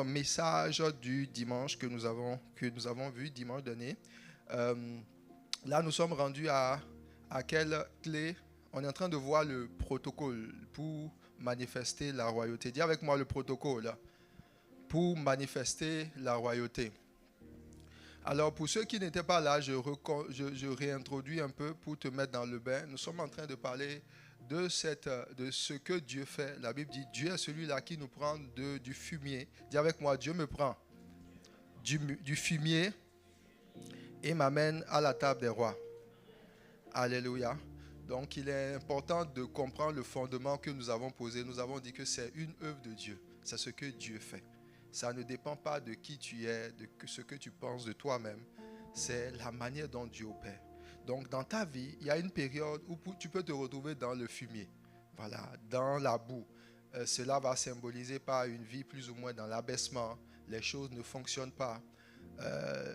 Message du dimanche que nous avons vu dimanche dernier. Là, nous sommes rendus à quelle clé? On est en train de voir le protocole pour manifester la royauté. Dis avec moi le protocole pour manifester la royauté. Alors, pour ceux qui n'étaient pas là, je réintroduis un peu pour te mettre dans le bain. Nous sommes en train de parler de ce que Dieu fait. La Bible dit, Dieu est celui-là qui nous prend du fumier. Dis avec moi, Dieu me prend du fumier et m'amène à la table des rois. Alléluia. Donc, il est important de comprendre le fondement que nous avons posé. Nous avons dit que c'est une œuvre de Dieu. C'est ce que Dieu fait. Ça ne dépend pas de qui tu es, de ce que tu penses de toi-même. C'est la manière dont Dieu opère. Donc, dans ta vie, il y a une période où tu peux te retrouver dans le fumier, voilà, dans la boue. Cela va symboliser par une vie plus ou moins dans l'abaissement. Les choses ne fonctionnent pas.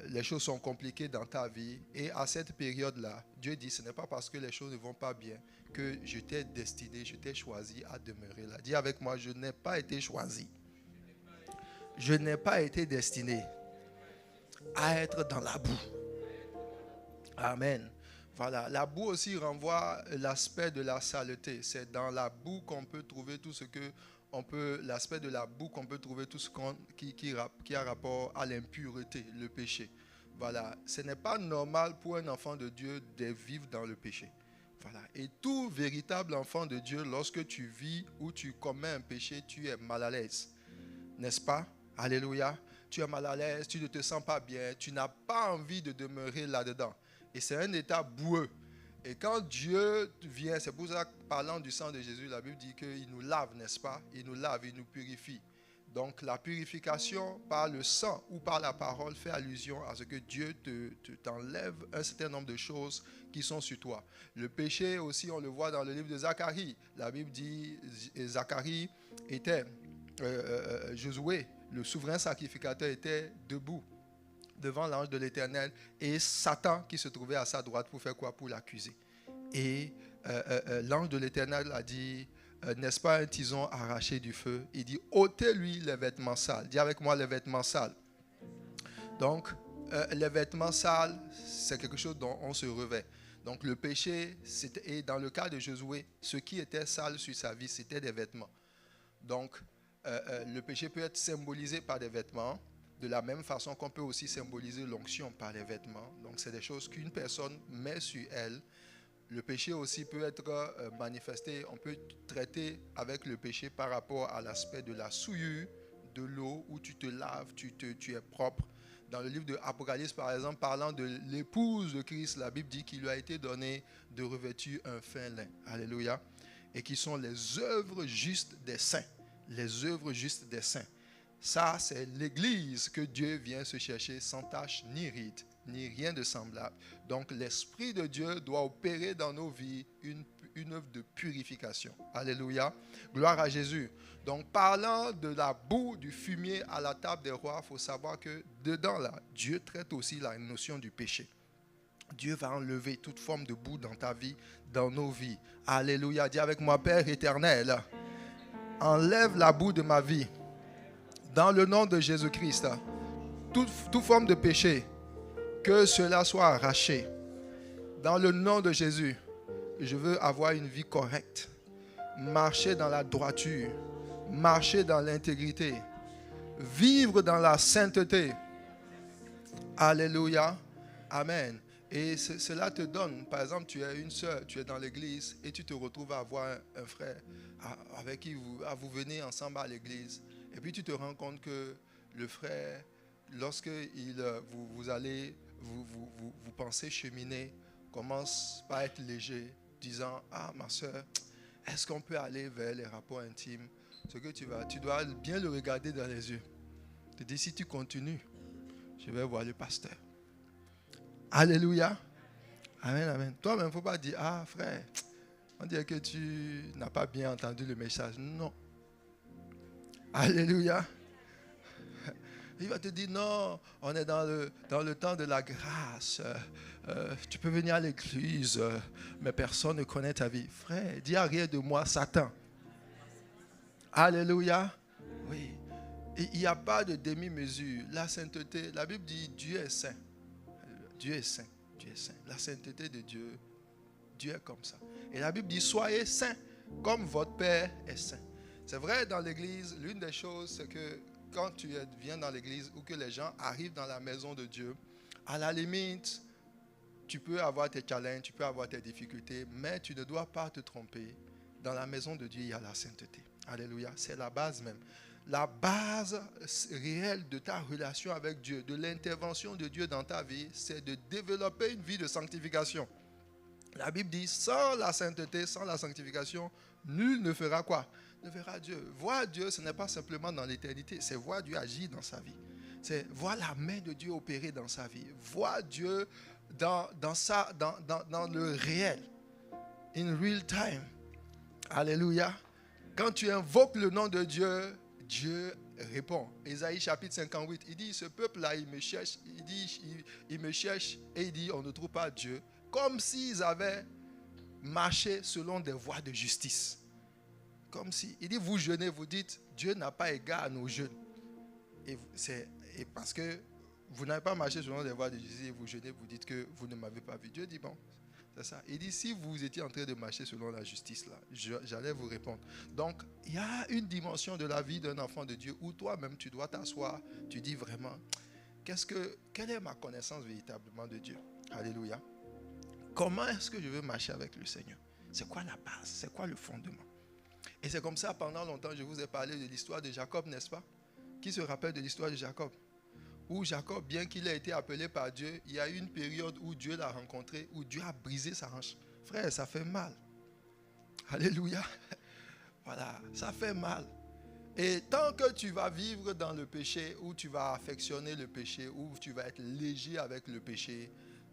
Les choses sont compliquées dans ta vie. Et à cette période-là, Dieu dit, ce n'est pas parce que les choses ne vont pas bien que je t'ai destiné, je t'ai choisi à demeurer là. Dis avec moi, je n'ai pas été choisi. Je n'ai pas été destiné à être dans la boue. Amen. Voilà, la boue aussi renvoie l'aspect de la saleté. C'est dans la boue qu'on peut trouver tout ce que l'aspect de la boue qu'on peut trouver tout ce qui a rapport à l'impureté, le péché. Voilà, ce n'est pas normal pour un enfant de Dieu de vivre dans le péché. Voilà, et tout véritable enfant de Dieu, lorsque tu vis ou tu commets un péché, tu es mal à l'aise. N'est-ce pas? Alléluia. Tu es mal à l'aise, tu ne te sens pas bien, tu n'as pas envie de demeurer là-dedans. Et c'est un état boueux. Et quand Dieu vient, c'est pour ça que parlant du sang de Jésus, la Bible dit qu'il nous lave, n'est-ce pas? Il nous lave, il nous purifie. Donc la purification par le sang ou par la parole fait allusion à ce que Dieu t'enlève un certain nombre de choses qui sont sur toi. Le péché aussi, on le voit dans le livre de Zacharie. La Bible dit Zacharie était, Josué, le souverain sacrificateur, était debout devant l'ange de l'Éternel et Satan qui se trouvait à sa droite pour faire quoi? Pour l'accuser. Et l'ange de l'Éternel a dit, n'est-ce pas un tison arraché du feu? Il dit, ôtez-lui les vêtements sales. Dis avec moi les vêtements sales. Donc, les vêtements sales, c'est quelque chose dont on se revêt. Donc, le péché, et dans le cas de Josué, ce qui était sale sur sa vie, c'était des vêtements. Donc, le péché peut être symbolisé par des vêtements, de la même façon qu'on peut aussi symboliser l'onction par les vêtements. Donc, c'est des choses qu'une personne met sur elle. Le péché aussi peut être manifesté, on peut traiter avec le péché par rapport à l'aspect de la souillure, de l'eau, où tu te laves, tu es propre. Dans le livre de Apocalypse, par exemple, parlant de l'épouse de Christ, la Bible dit qu'il lui a été donné de revêtir un fin lin. Alléluia. Et qui sont les œuvres justes des saints. Les œuvres justes des saints. Ça, c'est l'Église que Dieu vient se chercher sans tache ni ride, ni rien de semblable. Donc, l'Esprit de Dieu doit opérer dans nos vies une œuvre de purification. Alléluia. Gloire à Jésus. Donc, parlant de la boue, du fumier à la table des rois, il faut savoir que dedans, là, Dieu traite aussi la notion du péché. Dieu va enlever toute forme de boue dans ta vie, dans nos vies. Alléluia. Dis avec moi, Père éternel, enlève la boue de ma vie. Dans le nom de Jésus-Christ, toute forme de péché, que cela soit arraché. Dans le nom de Jésus, je veux avoir une vie correcte. Marcher dans la droiture. Marcher dans l'intégrité. Vivre dans la sainteté. Alléluia. Amen. Et cela te donne, par exemple, tu es une sœur, tu es dans l'église et tu te retrouves à avoir un frère avec qui vous venez ensemble à l'église. Et puis tu te rends compte que le frère, lorsque vous pensez cheminer, commence par être léger, disant, ah ma soeur, est-ce qu'on peut aller vers les rapports intimes? Ce que tu dois bien le regarder dans les yeux. Tu te dis, si tu continues, je vais voir le pasteur. Alléluia. Amen, amen. Toi-même, il ne faut pas dire, ah frère, on dirait que tu n'as pas bien entendu le message. Non. Alléluia. Il va te dire, non, on est dans le temps de la grâce. Tu peux venir à l'église, mais personne ne connaît ta vie. Frère, dis arrière de moi, Satan. Alléluia. Oui. Et il n'y a pas de demi-mesure. La sainteté, la Bible dit Dieu est saint. Dieu est saint. Dieu est saint. La sainteté de Dieu, Dieu est comme ça. Et la Bible dit soyez saints comme votre Père est saint. C'est vrai, dans l'église, l'une des choses, c'est que quand tu viens dans l'église ou que les gens arrivent dans la maison de Dieu, à la limite, tu peux avoir tes challenges, tu peux avoir tes difficultés, mais tu ne dois pas te tromper. Dans la maison de Dieu, il y a la sainteté. Alléluia, c'est la base même. La base réelle de ta relation avec Dieu, de l'intervention de Dieu dans ta vie, c'est de développer une vie de sanctification. La Bible dit, sans la sainteté, sans la sanctification, nul ne fera quoi? Ne verra Dieu. Voir Dieu, ce n'est pas simplement dans l'éternité, c'est voir Dieu agir dans sa vie. C'est voir la main de Dieu opérer dans sa vie. Voir Dieu dans le réel. In real time. Alléluia. Quand tu invoques le nom de Dieu, Dieu répond. Ésaïe chapitre 58, il dit, ce peuple-là, il me cherche, il me cherche et il dit, on ne trouve pas Dieu. Comme s'ils avaient marché selon des voies de justice. Comme si, il dit, vous jeûnez, vous dites, Dieu n'a pas égard à nos jeûnes. Et parce que vous n'avez pas marché selon des voies de justice et vous jeûnez, vous dites que vous ne m'avez pas vu. Dieu dit, bon, c'est ça. Il dit, si vous étiez en train de marcher selon la justice, là, j'allais vous répondre. Donc, il y a une dimension de la vie d'un enfant de Dieu où toi-même, tu dois t'asseoir, tu dis vraiment, quelle est ma connaissance véritablement de Dieu? Alléluia. Comment est-ce que je veux marcher avec le Seigneur? C'est quoi la base? C'est quoi le fondement? Et c'est comme ça, pendant longtemps, je vous ai parlé de l'histoire de Jacob, n'est-ce pas? Qui se rappelle de l'histoire de Jacob? Où Jacob, bien qu'il ait été appelé par Dieu, il y a eu une période où Dieu l'a rencontré, où Dieu a brisé sa hanche. Frère, ça fait mal. Alléluia. Voilà, ça fait mal. Et tant que tu vas vivre dans le péché, où tu vas affectionner le péché, où tu vas être léger avec le péché,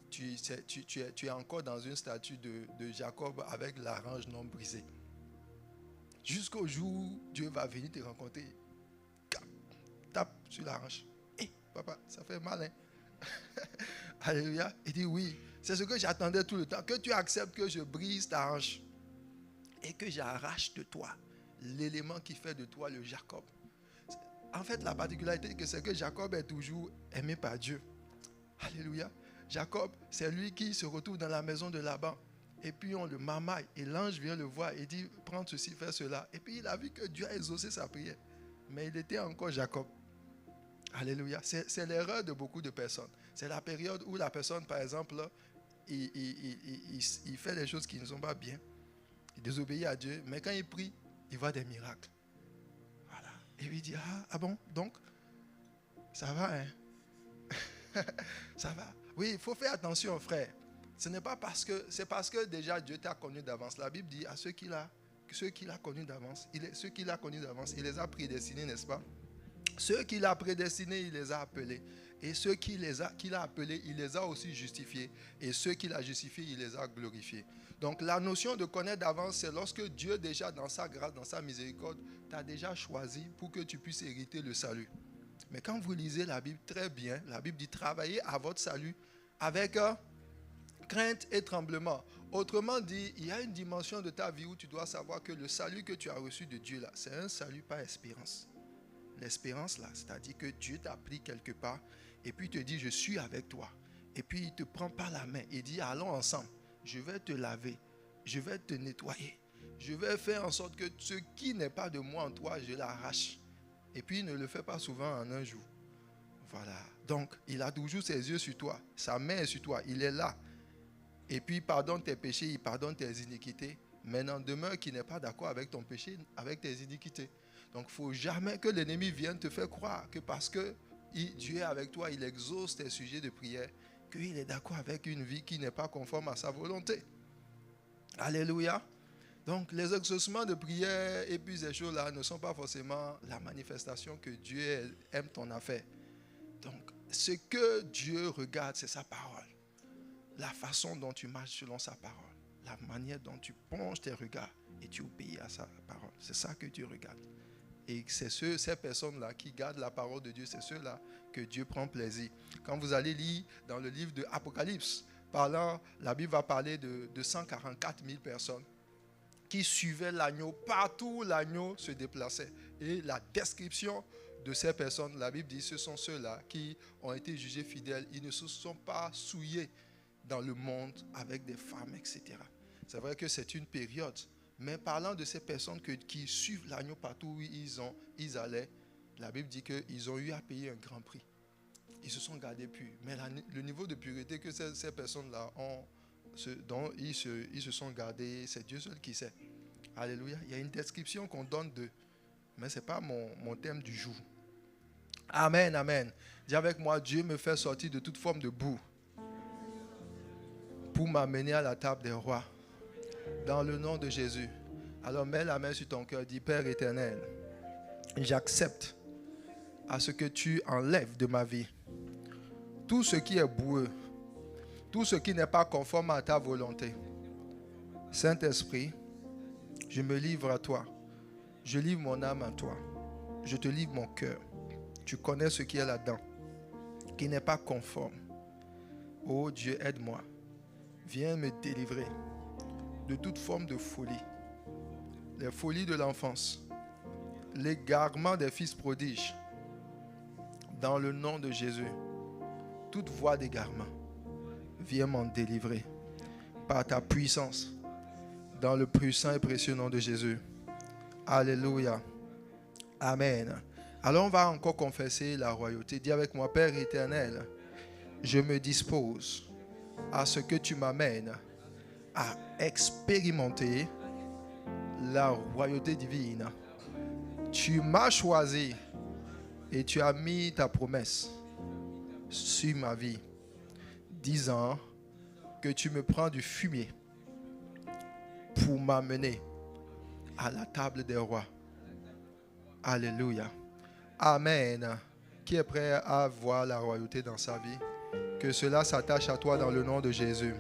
tu es encore dans une statue de Jacob avec la hanche non brisée. Jusqu'au jour où Dieu va venir te rencontrer. Tape sur la hanche. Papa, ça fait mal, hein? Alléluia. Il dit oui, c'est ce que j'attendais tout le temps. Que tu acceptes que je brise ta hanche et que j'arrache de toi l'élément qui fait de toi le Jacob. En fait, la particularité, c'est que Jacob est toujours aimé par Dieu. Alléluia. Jacob, c'est lui qui se retrouve dans la maison de Laban. Et puis on le mamaille. Et l'ange vient le voir et dit, prends ceci, fais cela. Et puis il a vu que Dieu a exaucé sa prière. Mais il était encore Jacob. Alléluia. C'est l'erreur de beaucoup de personnes. C'est la période où la personne, par exemple, il fait des choses qui ne sont pas bien. Il désobéit à Dieu. Mais quand il prie, il voit des miracles. Voilà. Et lui dit, ah bon, donc, ça va, hein? Ça va. Oui, il faut faire attention, frère. Ce n'est pas parce que, c'est parce que déjà Dieu t'a connu d'avance. La Bible dit à ceux qu'il a connus d'avance, ceux qu'il a connus d'avance, il les a prédestinés, n'est-ce pas? Ceux qu'il a prédestinés, il les a appelés. Et ceux qu'il a appelés, il les a aussi justifiés. Et ceux qu'il a justifiés, il les a glorifiés. Donc la notion de connaître d'avance, c'est lorsque Dieu déjà dans sa grâce, dans sa miséricorde, t'a déjà choisi pour que tu puisses hériter le salut. Mais quand vous lisez la Bible très bien, la Bible dit travaillez à votre salut avec crainte et tremblement. Autrement dit, il y a une dimension de ta vie où tu dois savoir que le salut que tu as reçu de Dieu là, c'est un salut par espérance. L'espérance là, c'est-à-dire que Dieu t'a pris quelque part et puis il te dit je suis avec toi. Et puis il te prend par la main et dit allons ensemble, je vais te laver, je vais te nettoyer, je vais faire en sorte que ce qui n'est pas de moi en toi, je l'arrache. Et puis il ne le fait pas souvent en un jour. Voilà, donc il a toujours ses yeux sur toi, sa main est sur toi, il est là. Et puis il pardonne tes péchés, il pardonne tes iniquités. Maintenant demeure qui n'est pas d'accord avec ton péché, avec tes iniquités. Donc, il ne faut jamais que l'ennemi vienne te faire croire que parce que Dieu est avec toi, il exauce tes sujets de prière, qu'il est d'accord avec une vie qui n'est pas conforme à sa volonté. Alléluia. Donc, les exaucements de prière et puis ces choses-là ne sont pas forcément la manifestation que Dieu aime ton affaire. Donc, ce que Dieu regarde, c'est sa parole. La façon dont tu marches selon sa parole. La manière dont tu plonges tes regards et tu obéis à sa parole. C'est ça que Dieu regarde. Et c'est ces personnes-là qui gardent la parole de Dieu, c'est ceux-là que Dieu prend plaisir. Quand vous allez lire dans le livre de Apocalypse, la Bible va parler de 144 000 personnes qui suivaient l'agneau. Partout où l'agneau se déplaçait. Et la description de ces personnes, la Bible dit, ce sont ceux-là qui ont été jugés fidèles. Ils ne se sont pas souillés dans le monde avec des femmes, etc. C'est vrai que c'est une période. Mais parlant de ces personnes qui suivent l'agneau partout où ils allaient, la Bible dit qu'ils ont eu à payer un grand prix. Ils se sont gardés purs. Mais le niveau de pureté que ces personnes-là ont, dont ils se sont gardés, c'est Dieu seul qui sait. Alléluia. Il y a une description qu'on donne d'eux. Mais ce n'est pas mon thème du jour. Amen, amen. Dis avec moi, Dieu me fait sortir de toute forme de boue pour m'amener à la table des rois. Dans le nom de Jésus. Alors mets la main sur ton cœur, dis Père éternel, j'accepte à ce que tu enlèves de ma vie tout ce qui est boueux, tout ce qui n'est pas conforme à ta volonté. Saint-Esprit, je me livre à toi. Je livre mon âme à toi. Je te livre mon cœur. Tu connais ce qui est là-dedans, qui n'est pas conforme. Oh Dieu, aide-moi. Viens me délivrer de toute forme de folie. Les folies de l'enfance. L'égarement des fils prodiges. Dans le nom de Jésus. Toute voie d'égarement. Viens m'en délivrer. Par ta puissance. Dans le puissant et précieux nom de Jésus. Alléluia. Amen. Alors on va encore confesser la royauté. Dis avec moi, Père éternel, je me dispose à ce que tu m'amènes à expérimenter la royauté divine. Tu m'as choisi et tu as mis ta promesse sur ma vie, disant que tu me prends du fumier pour m'amener à la table des rois. Alléluia. Amen. Qui est prêt à voir la royauté dans sa vie? Que cela s'attache à toi dans le nom de Jésus.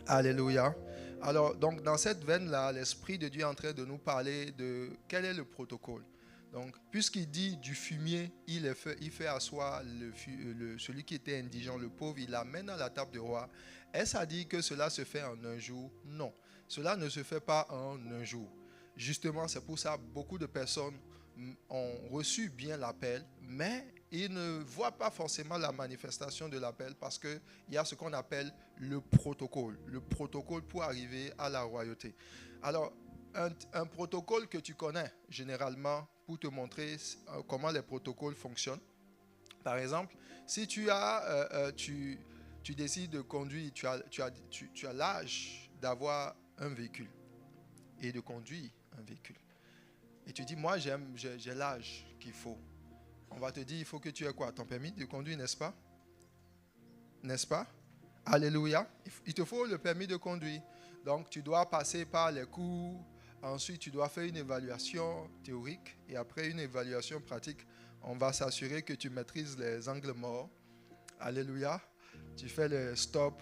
Alléluia. Alors, donc, dans cette veine-là, l'Esprit de Dieu est en train de nous parler de quel est le protocole. Donc, puisqu'il dit du fumier, il fait asseoir celui qui était indigent, le pauvre, il l'amène à la table du roi. Est-ce à dire que cela se fait en un jour? Non. Cela ne se fait pas en un jour. Justement, c'est pour ça que beaucoup de personnes ont reçu bien l'appel, mais ils ne voient pas forcément la manifestation de l'appel parce qu'il y a ce qu'on appelle le protocole pour arriver à la royauté. Alors, un protocole que tu connais généralement pour te montrer comment les protocoles fonctionnent. Par exemple, si tu décides de conduire, tu as l'âge d'avoir un véhicule et de conduire un véhicule. Et tu dis, moi j'ai l'âge qu'il faut. On va te dire, il faut que tu aies quoi? Ton permis de conduire, n'est-ce pas? N'est-ce pas? Alléluia. Il te faut le permis de conduire. Donc tu dois passer par les cours. Ensuite, tu dois faire une évaluation théorique. Et après une évaluation pratique, on va s'assurer que tu maîtrises les angles morts. Alléluia. Tu fais le stop.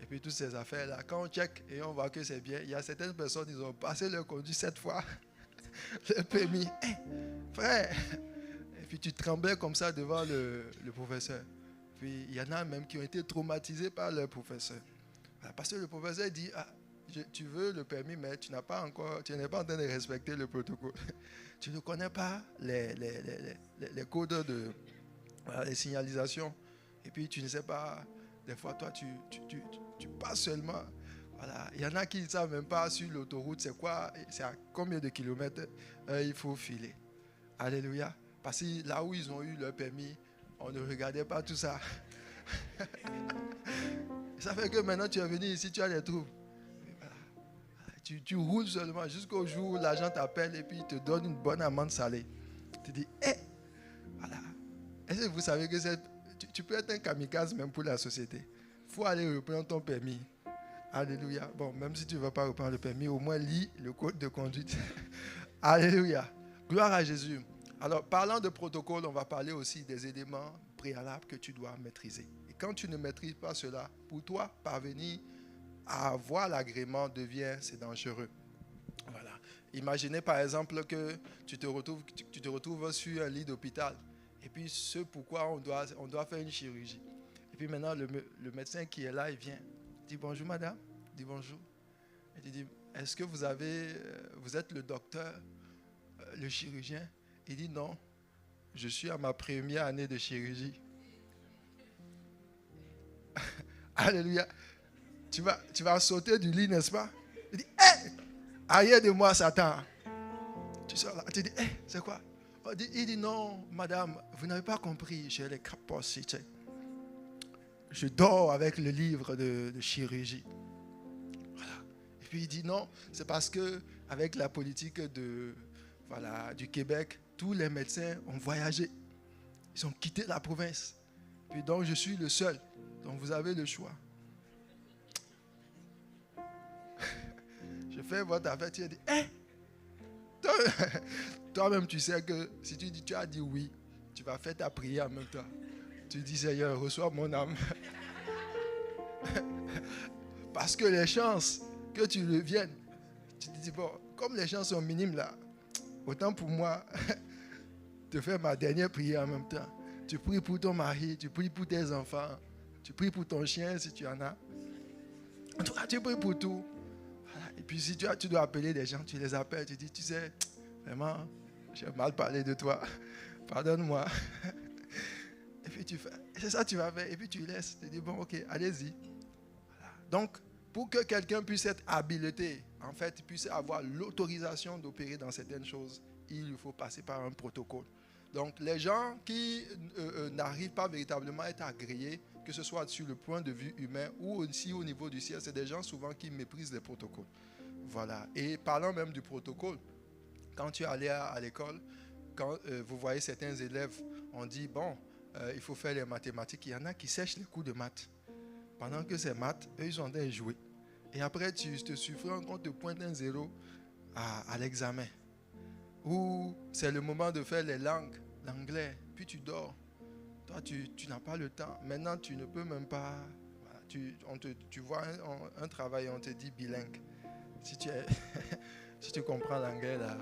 Et puis toutes ces affaires-là. Quand on check et on voit que c'est bien, il y a certaines personnes, ils ont passé leur conduite 7 fois. Le permis. Hey, frère. Et puis tu tremblais comme ça devant le professeur. Puis il y en a même qui ont été traumatisés par leur professeur. Parce que le professeur dit, tu veux le permis, mais tu n'es pas en train de respecter le protocole. Tu ne connais pas les codes les signalisations. Et puis tu ne sais pas, des fois toi tu passes seulement. Voilà. Il y en a qui ne savent même pas sur l'autoroute, c'est à combien de kilomètres il faut filer. Alléluia. Parce que là où ils ont eu leur permis, on ne regardait pas tout ça. Ça fait que maintenant tu es venu ici, tu as des troubles. Voilà. Tu roules seulement jusqu'au jour où l'agent t'appelle et puis il te donne une bonne amende salée. Tu dis, voilà. Est-ce que vous savez que tu peux être un kamikaze même pour la société? Il faut aller reprendre ton permis. Alléluia. Bon, même si tu ne vas pas reprendre le permis, au moins lis le code de conduite. Alléluia. Gloire à Jésus. Alors, parlant de protocole, on va parler aussi des éléments préalables que tu dois maîtriser. Et quand tu ne maîtrises pas cela, pour toi, parvenir à avoir l'agrément c'est dangereux. Voilà. Imaginez par exemple que tu te retrouves sur un lit d'hôpital. Et puis, ce pourquoi on doit faire une chirurgie. Et puis maintenant, le médecin qui est là, il vient. Il dit bonjour madame, il dit bonjour. Et il dit, est-ce que vous êtes le docteur, le chirurgien? Il dit non, Je suis à ma première année de chirurgie. Alléluia. Tu vas sauter du lit, n'est-ce pas? Il dit, hé, arrière de moi, Satan. Tu sors là, tu dis, hé, c'est quoi? Il dit, non, madame, vous n'avez pas compris, j'ai les capacités. Je dors avec le livre de chirurgie. Voilà. Et puis il dit, non, c'est parce que avec la politique du Québec, tous les médecins ont voyagé. Ils ont quitté la province. Puis donc, je suis le seul. Donc, vous avez le choix. Je fais votre affaire, tu as dit, hé, toi-même, tu sais que si tu as dit oui, tu vas faire ta prière en même temps. Tu dis, Seigneur, reçois mon âme. Parce que les chances que tu reviennes, tu te dis, bon, comme les chances sont minimes là, autant pour moi de faire ma dernière prière en même temps. Tu pries pour ton mari, tu pries pour tes enfants, tu pries pour ton chien si tu en as. En tout cas, tu pries pour tout. Voilà. Et puis si tu dois appeler des gens, tu les appelles, tu dis, tu sais, vraiment, j'ai mal parlé de toi. Pardonne-moi. Et puis tu fais, c'est ça que tu vas faire. Et puis tu laisses. Tu dis, bon, ok, allez-y. Voilà. Donc, pour que quelqu'un puisse être habilité, en fait, puisse avoir l'autorisation d'opérer dans certaines choses, il faut passer par un protocole. Donc, les gens qui n'arrivent pas véritablement à être agréés, que ce soit sur le point de vue humain ou aussi au niveau du ciel, c'est des gens souvent qui méprisent les protocoles. Voilà. Et parlant même du protocole, quand tu es allé à l'école, quand vous voyez certains élèves, on dit, bon, il faut faire les mathématiques. Il y en a qui sèchent les cours de maths. Pendant que c'est maths, eux, ils sont en train de jouer. Et après, tu te suffis qu'on te pointe un 0 à l'examen. Ou c'est le moment de faire les langues, l'anglais, puis tu dors. Toi, tu n'as pas le temps. Maintenant, tu ne peux même pas... Voilà, tu vois un travail, on te dit bilingue. Si tu comprends l'anglais, là,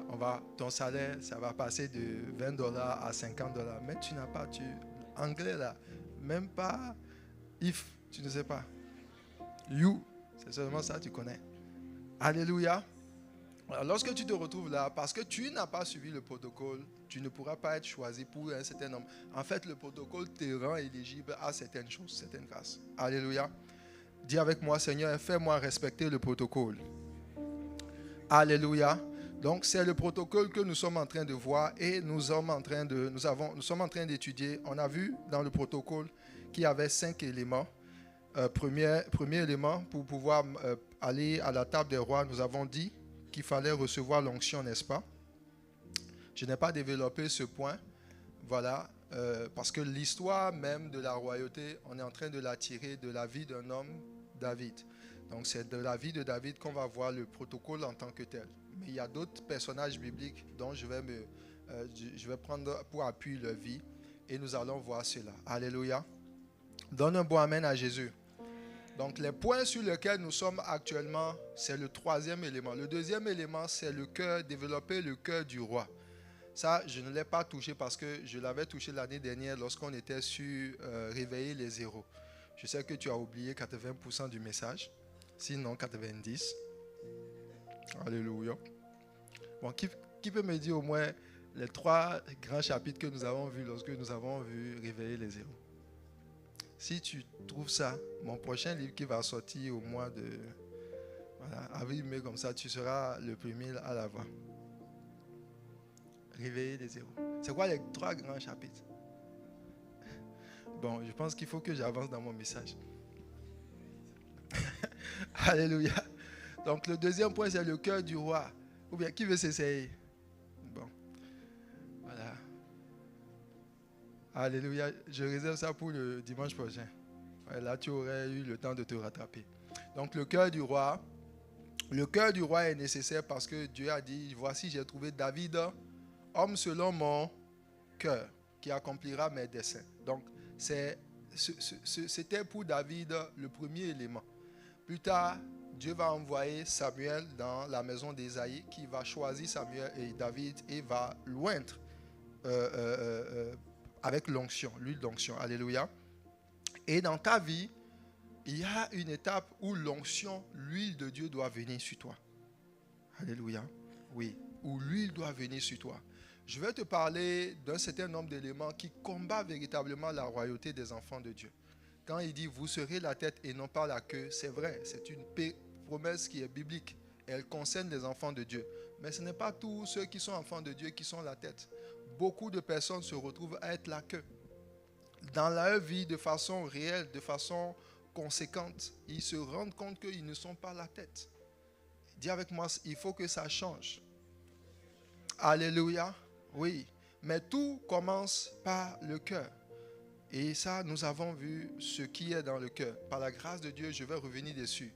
ton salaire, ça va passer de $20 à $50. Mais tu n'as pas... anglais, là, même pas if, tu ne sais pas. You, c'est seulement ça que tu connais. Alléluia. Alors, lorsque tu te retrouves là, parce que tu n'as pas suivi le protocole, tu ne pourras pas être choisi pour un certain nombre. En fait, le protocole te rend éligible à certaines choses, certaines grâces. Alléluia. Dis avec moi, Seigneur, fais-moi respecter le protocole. Alléluia. Donc, c'est le protocole que nous sommes en train de voir et nous sommes en train d'étudier. On a vu dans le protocole qu'il y avait 5 éléments. Premier élément, pour pouvoir aller à la table des rois, nous avons dit qu'il fallait recevoir l'onction, n'est-ce pas? Je n'ai pas développé ce point, voilà, parce que l'histoire même de la royauté, on est en train de la tirer de la vie d'un homme, David. Donc c'est de la vie de David qu'on va voir le protocole en tant que tel. Mais il y a d'autres personnages bibliques dont je vais prendre pour appui leur vie et nous allons voir cela. Alléluia. Donne un bon amen à Jésus. Donc les points sur lesquels nous sommes actuellement, c'est le troisième élément. Le deuxième élément, c'est le cœur, développer le cœur du roi. Ça, je ne l'ai pas touché parce que je l'avais touché l'année dernière lorsqu'on était sur réveiller les héros. Je sais que tu as oublié 80% du message, sinon 90%. Alléluia. Bon, qui peut me dire au moins les 3 grands chapitres que nous avons vus lorsque nous avons vu réveiller les héros? Si tu trouves ça, mon prochain livre qui va sortir au mois de avril-mai, comme ça, tu seras le premier à l'avoir. Réveiller les héros. C'est quoi les 3 grands chapitres? Bon, je pense qu'il faut que j'avance dans mon message. Alléluia. Donc, le deuxième point, c'est le cœur du roi. Ou bien, qui veut s'essayer? Bon. Voilà. Alléluia. Je réserve ça pour le dimanche prochain. Ouais, là, tu aurais eu le temps de te rattraper. Donc, le cœur du roi. Le cœur du roi est nécessaire parce que Dieu a dit, voici, j'ai trouvé David, homme selon mon cœur, qui accomplira mes desseins. Donc, c'était pour David le premier élément. Plus tard, Dieu va envoyer Samuel dans la maison d'Ésaïe, qui va choisir Samuel et David et va l'oindre avec l'onction, l'huile d'onction. Alléluia. Et dans ta vie, il y a une étape où l'onction, l'huile de Dieu doit venir sur toi. Alléluia. Oui, où l'huile doit venir sur toi. Je vais te parler d'un certain nombre d'éléments qui combattent véritablement la royauté des enfants de Dieu. Quand il dit « vous serez la tête et non pas la queue », c'est vrai, c'est une promesse qui est biblique. Elle concerne les enfants de Dieu. Mais ce n'est pas tous ceux qui sont enfants de Dieu qui sont la tête. Beaucoup de personnes se retrouvent à être la queue. Dans leur vie, de façon réelle, de façon conséquente, ils se rendent compte qu'ils ne sont pas la tête. Dis avec moi, il faut que ça change. Alléluia. Oui. Mais tout commence par le cœur. Et ça, nous avons vu ce qui est dans le cœur. Par la grâce de Dieu, je vais revenir dessus.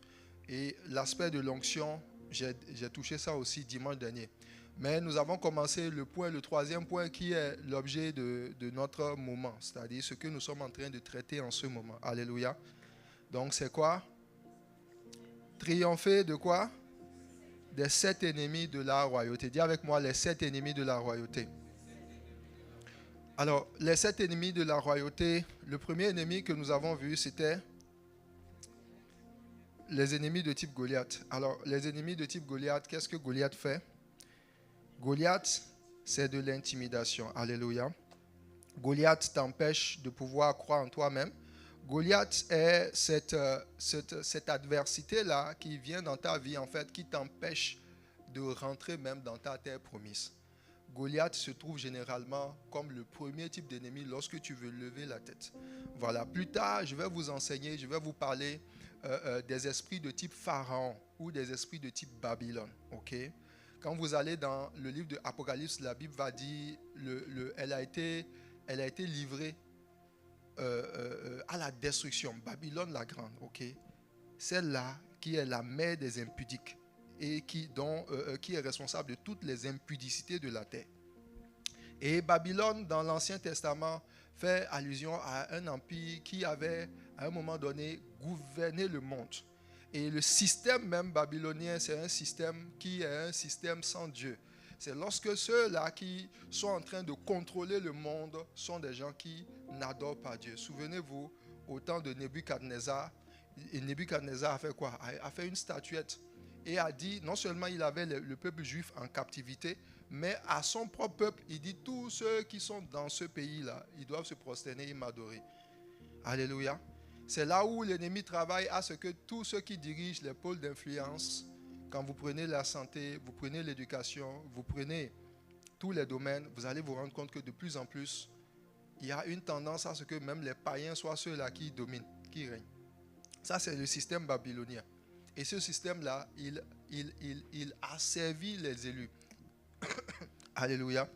Et l'aspect de l'onction, j'ai touché ça aussi dimanche dernier. Mais nous avons commencé le troisième point qui est l'objet de notre moment, c'est-à-dire ce que nous sommes en train de traiter en ce moment. Alléluia. Donc c'est quoi? Triompher de quoi? Des 7 ennemis de la royauté. Dis avec moi les 7 ennemis de la royauté. Alors, les 7 ennemis de la royauté, le premier ennemi que nous avons vu, c'était les ennemis de type Goliath. Alors, les ennemis de type Goliath, qu'est-ce que Goliath fait? Goliath, c'est de l'intimidation. Alléluia. Goliath t'empêche de pouvoir croire en toi-même. Goliath est cette adversité-là qui vient dans ta vie, en fait, qui t'empêche de rentrer même dans ta terre promise. Goliath se trouve généralement comme le premier type d'ennemi lorsque tu veux lever la tête. Voilà, plus tard, je vais vous enseigner, je vais vous parler des esprits de type Pharaon ou des esprits de type Babylone. Ok? Quand vous allez dans le livre de Apocalypse, la Bible va dire elle a été livrée à la destruction. Babylone la grande, ok? Celle-là qui est la mère des impudiques et qui est responsable de toutes les impudicités de la terre. Et Babylone, dans l'Ancien Testament, fait allusion à un empire qui avait, à un moment donné, gouverné le monde. Et le système même babylonien, c'est un système qui est un système sans Dieu. C'est lorsque ceux-là qui sont en train de contrôler le monde sont des gens qui n'adorent pas Dieu. Souvenez-vous, au temps de Nebuchadnezzar, et Nebuchadnezzar a fait quoi? A fait une statuette et a dit, non seulement il avait le peuple juif en captivité, mais à son propre peuple, il dit, tous ceux qui sont dans ce pays-là, ils doivent se prosterner et m'adorer. Alléluia. C'est là où l'ennemi travaille à ce que tous ceux qui dirigent les pôles d'influence, quand vous prenez la santé, vous prenez l'éducation, vous prenez tous les domaines, vous allez vous rendre compte que de plus en plus, il y a une tendance à ce que même les païens soient ceux-là qui dominent, qui règnent. Ça, c'est le système babylonien. Et ce système-là, il a servi les élus. Alléluia.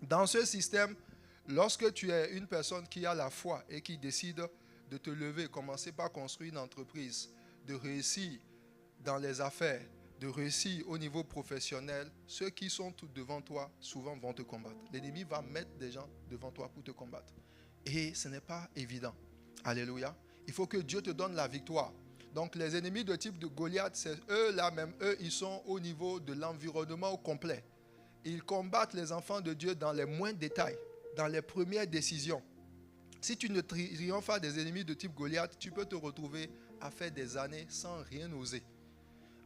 Dans ce système, lorsque tu es une personne qui a la foi et qui décide de te lever, commencer par construire une entreprise, de réussir dans les affaires, de réussir au niveau professionnel, ceux qui sont tout devant toi, souvent vont te combattre. L'ennemi va mettre des gens devant toi pour te combattre. Et ce n'est pas évident. Alléluia. Il faut que Dieu te donne la victoire. Donc les ennemis de type de Goliath, c'est eux-là même, eux, ils sont au niveau de l'environnement au complet. Ils combattent les enfants de Dieu dans les moindres détails, dans les premières décisions. Si tu ne triomphes pas des ennemis de type Goliath, tu peux te retrouver à faire des années sans rien oser.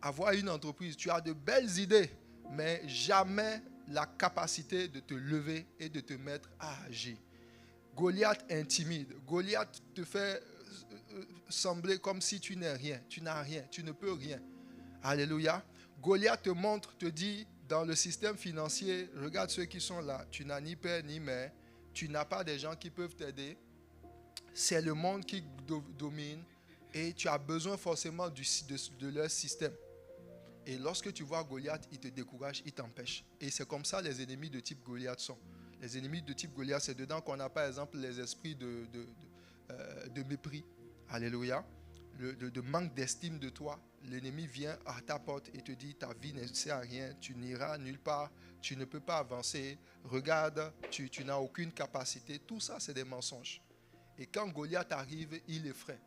Avoir une entreprise, tu as de belles idées, mais jamais la capacité de te lever et de te mettre à agir. Goliath intimide. Goliath te fait sembler comme si tu n'es rien. Tu n'as rien, tu ne peux rien. Alléluia. Goliath te montre, te dit, dans le système financier, regarde ceux qui sont là. Tu n'as ni père ni mère. Tu n'as pas des gens qui peuvent t'aider. C'est le monde qui domine et tu as besoin forcément de leur système. Et lorsque tu vois Goliath, il te décourage, il t'empêche. Et c'est comme ça les ennemis de type Goliath sont. Les ennemis de type Goliath, c'est dedans qu'on a par exemple les esprits de mépris. Alléluia. De manque d'estime de toi. L'ennemi vient à ta porte et te dit ta vie ne sert à rien, tu n'iras nulle part, tu ne peux pas avancer, regarde, tu n'as aucune capacité. Tout ça, c'est des mensonges. Et quand Goliath arrive, il effraie.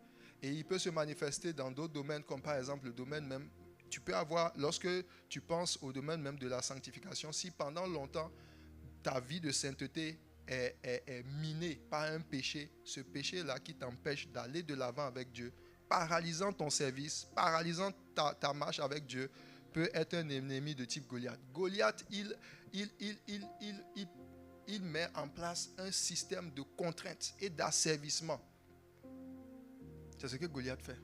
Et il peut se manifester dans d'autres domaines, comme par exemple le domaine même. Tu peux avoir, lorsque tu penses au domaine même de la sanctification, si pendant longtemps, ta vie de sainteté est minée par un péché, ce péché-là qui t'empêche d'aller de l'avant avec Dieu, paralysant ton service, paralysant ta marche avec Dieu, peut être un ennemi de type Goliath. Goliath, il met en place un système de contraintes et d'asservissement. C'est ce que Goliath fait.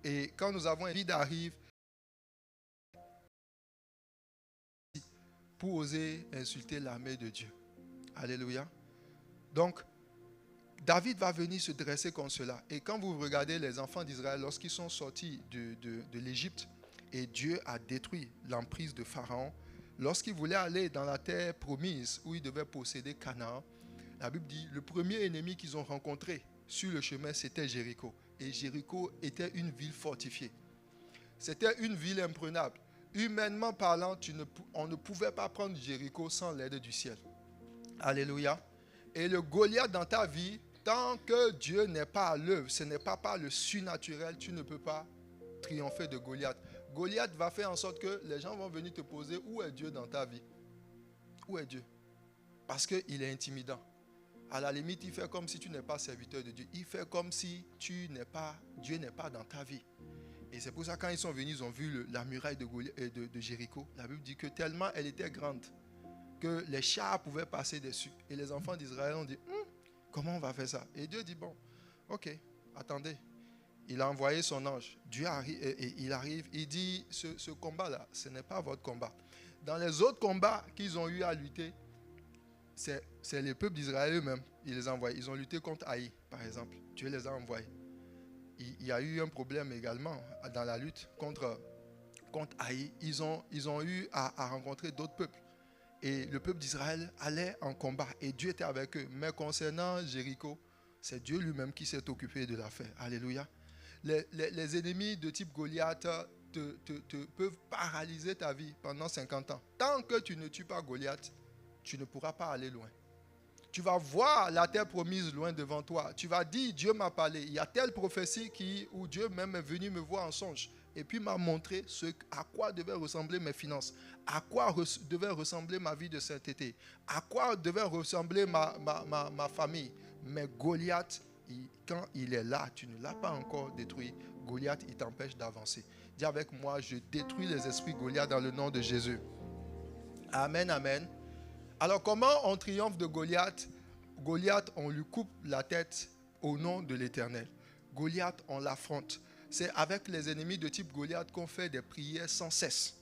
Et quand nous avons David arrive pour oser insulter l'armée de Dieu. Alléluia. Donc, David va venir se dresser comme cela. Et quand vous regardez les enfants d'Israël, lorsqu'ils sont sortis de l'Égypte, et Dieu a détruit l'emprise de Pharaon, lorsqu'ils voulaient aller dans la terre promise où ils devaient posséder Canaan, la Bible dit, le premier ennemi qu'ils ont rencontré sur le chemin, c'était Jéricho. Et Jéricho était une ville fortifiée. C'était une ville imprenable. Humainement parlant, on ne pouvait pas prendre Jéricho sans l'aide du ciel. Alléluia. Et le Goliath dans ta vie, tant que Dieu n'est pas à l'œuvre, ce n'est pas par le surnaturel, tu ne peux pas triompher de Goliath. Goliath va faire en sorte que les gens vont venir te poser où est Dieu dans ta vie? Où est Dieu? Parce qu'il est intimidant. À la limite, il fait comme si tu n'es pas serviteur de Dieu. Il fait comme si Dieu n'est pas dans ta vie. Et c'est pour ça quand ils sont venus, ils ont vu la muraille de Jéricho. La Bible dit que tellement elle était grande que les chars pouvaient passer dessus. Et les enfants d'Israël ont dit, comment on va faire ça? Et Dieu dit, bon, ok, attendez. Il a envoyé son ange. Dieu arrive, il arrive, il dit, ce combat-là, ce n'est pas votre combat. Dans les autres combats qu'ils ont eu à lutter, c'est les peuples d'Israël eux-mêmes. Il les a envoyés. Ils ont lutté contre Haï, par exemple. Dieu les a envoyés. Il y a eu un problème également dans la lutte contre Haï. Ils ont eu à rencontrer d'autres peuples. Et le peuple d'Israël allait en combat. Et Dieu était avec eux. Mais concernant Jéricho, c'est Dieu lui-même qui s'est occupé de l'affaire. Alléluia. Les ennemis de type Goliath peuvent paralyser ta vie pendant 50 ans. Tant que tu ne tues pas Goliath, tu ne pourras pas aller loin. Tu vas voir la terre promise loin devant toi. Tu vas dire, Dieu m'a parlé. Il y a telle prophétie où Dieu même est venu me voir en songe. Et puis m'a montré à quoi devaient ressembler mes finances. À quoi devait ressembler ma vie de sainteté. À quoi devait ressembler ma famille. Mais Goliath, quand il est là, tu ne l'as pas encore détruit. Goliath, il t'empêche d'avancer. Dis avec moi, je détruis les esprits Goliath dans le nom de Jésus. Amen, amen. Alors, comment on triomphe de Goliath? Goliath, on lui coupe la tête au nom de l'Éternel. Goliath, on l'affronte. C'est avec les ennemis de type Goliath qu'on fait des prières sans cesse.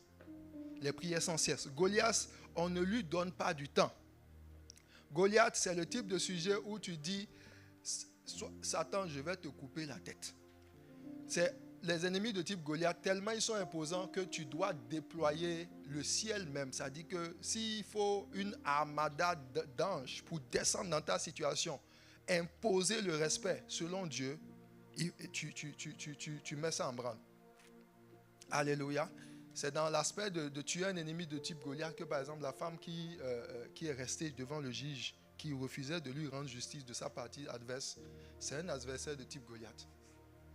Les prières sans cesse. Goliath, on ne lui donne pas du temps. Goliath, c'est le type de sujet où tu dis, Satan, je vais te couper la tête. C'est les ennemis de type Goliath, tellement ils sont imposants que tu dois déployer le ciel même. Ça dit que s'il faut une armada d'anges pour descendre dans ta situation, imposer le respect selon Dieu, tu mets ça en branle. Alléluia. C'est dans l'aspect de tuer un ennemi de type Goliath que par exemple la femme qui est restée devant le juge, qui refusait de lui rendre justice de sa partie adverse, c'est un adversaire de type Goliath.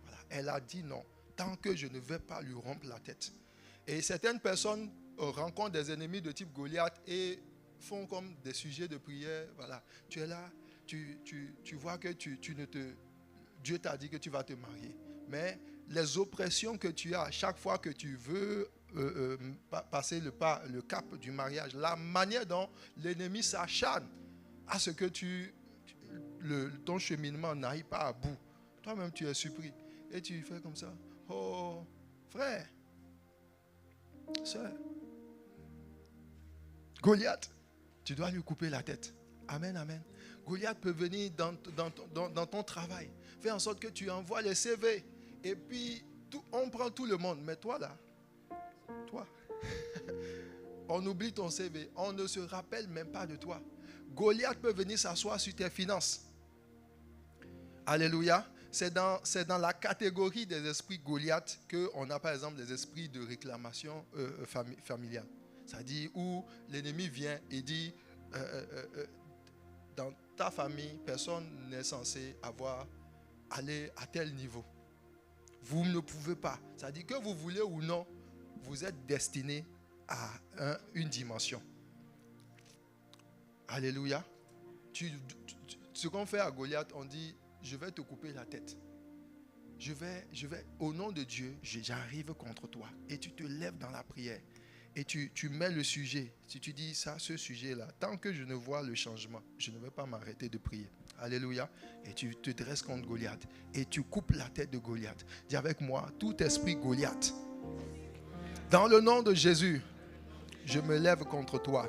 Voilà. Elle a dit non, tant que je ne vais pas lui rompre la tête. Et certaines personnes rencontrent des ennemis de type Goliath et font comme des sujets de prière. Voilà. Tu es là, tu vois que Dieu t'a dit que tu vas te marier. Mais les oppressions que tu as chaque fois que tu veux passer le cap du mariage, la manière dont l'ennemi s'acharne à ce que ton cheminement n'aille pas à bout. Toi-même, tu es surpris. Et tu fais comme ça. Oh, frère, soeur, Goliath, tu dois lui couper la tête. Amen, amen. Goliath peut venir dans ton travail. Fais en sorte que tu envoies les CV. Et puis, on prend tout le monde. Mais toi, là, toi, on oublie ton CV. On ne se rappelle même pas de toi. Goliath peut venir s'asseoir sur tes finances. Alléluia. C'est dans la catégorie des esprits Goliath qu'on a par exemple des esprits de réclamation familiale. C'est-à-dire où l'ennemi vient et dit dans ta famille, personne n'est censé aller à tel niveau. Vous ne pouvez pas. C'est-à-dire que vous voulez ou non, vous êtes destiné à une dimension. Alléluia. Ce qu'on fait à Goliath, on dit, je vais te couper la tête. au nom de Dieu, j'arrive contre toi. Et tu te lèves dans la prière. Et tu mets le sujet. Si tu dis ça, ce sujet-là, tant que je ne vois le changement, je ne vais pas m'arrêter de prier. Alléluia. Et tu te dresses contre Goliath. Et tu coupes la tête de Goliath. Dis avec moi, tout esprit Goliath. Dans le nom de Jésus, je me lève contre toi.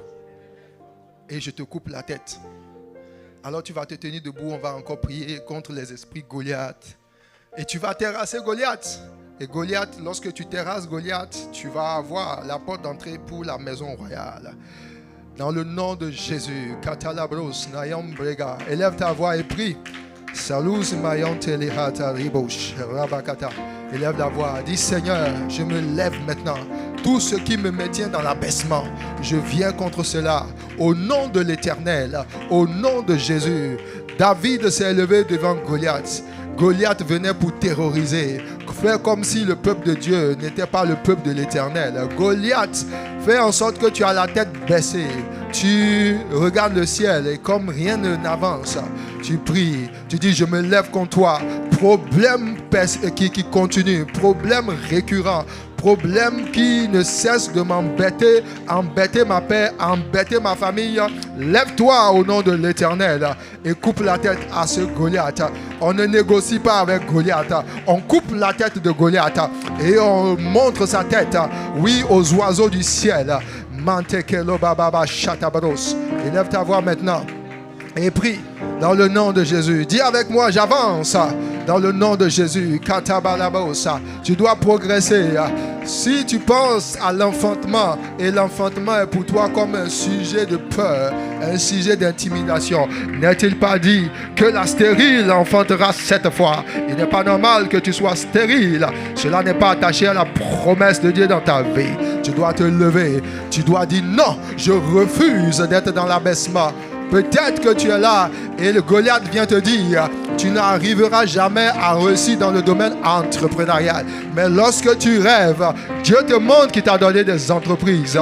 Et je te coupe la tête. Alors tu vas te tenir debout, on va encore prier contre les esprits Goliath. Et tu vas terrasser Goliath. Et Goliath, lorsque tu terrasses Goliath, tu vas avoir la porte d'entrée pour la maison royale. Dans le nom de Jésus, Katalabros, Nayam Brega, élève ta voix et prie. Salus Mayon Telehata Ribosh, Rabakata. Élève la voix, dis Seigneur, je me lève maintenant. Tout ce qui me maintient dans l'abaissement, je viens contre cela. Au nom de l'Éternel, au nom de Jésus. David s'est élevé devant Goliath. Goliath venait pour terroriser, faire comme si le peuple de Dieu n'était pas le peuple de l'Éternel. Goliath, fais en sorte que tu as la tête baissée. Tu regardes le ciel et comme rien n'avance, tu pries. Tu dis, je me lève contre toi. Problème qui continue, problème récurrent. Problème qui ne cesse de m'embêter, embêter ma paix, embêter ma famille. Lève-toi au nom de l'Éternel et coupe la tête à ce Goliath. On ne négocie pas avec Goliath. On coupe la tête de Goliath et on montre sa tête, oui, aux oiseaux du ciel. Mantekelo bababa chatabaros. Élève ta voix maintenant et prie dans le nom de Jésus. Dis avec moi, j'avance. Dans le nom de Jésus, tu dois progresser. Si tu penses à l'enfantement, et l'enfantement est pour toi comme un sujet de peur, un sujet d'intimidation, n'est-il pas dit que la stérile enfantera 7 fois? Il n'est pas normal que tu sois stérile. Cela n'est pas attaché à la promesse de Dieu dans ta vie. Tu dois te lever. Tu dois dire non, je refuse d'être dans l'abaissement. Peut-être que tu es là et le Goliath vient te dire, tu n'arriveras jamais à réussir dans le domaine entrepreneurial. Mais lorsque tu rêves, Dieu te montre qu'il t'a donné des entreprises.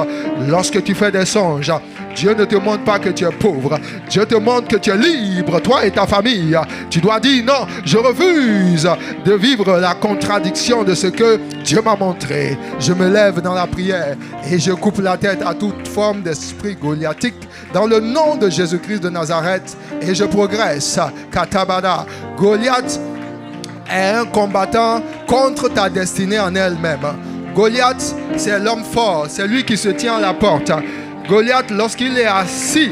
Lorsque tu fais des songes, Dieu ne te montre pas que tu es pauvre. Dieu te montre que tu es libre, toi et ta famille. Tu dois dire non, je refuse de vivre la contradiction de ce que Dieu m'a montré. Je me lève dans la prière et je coupe la tête à toute forme d'esprit goliathique dans le nom de Jésus-Christ de Nazareth et je progresse. Katabada. Goliath est un combattant contre ta destinée en elle-même. Goliath, c'est l'homme fort, c'est lui qui se tient à la porte. Goliath, lorsqu'il est assis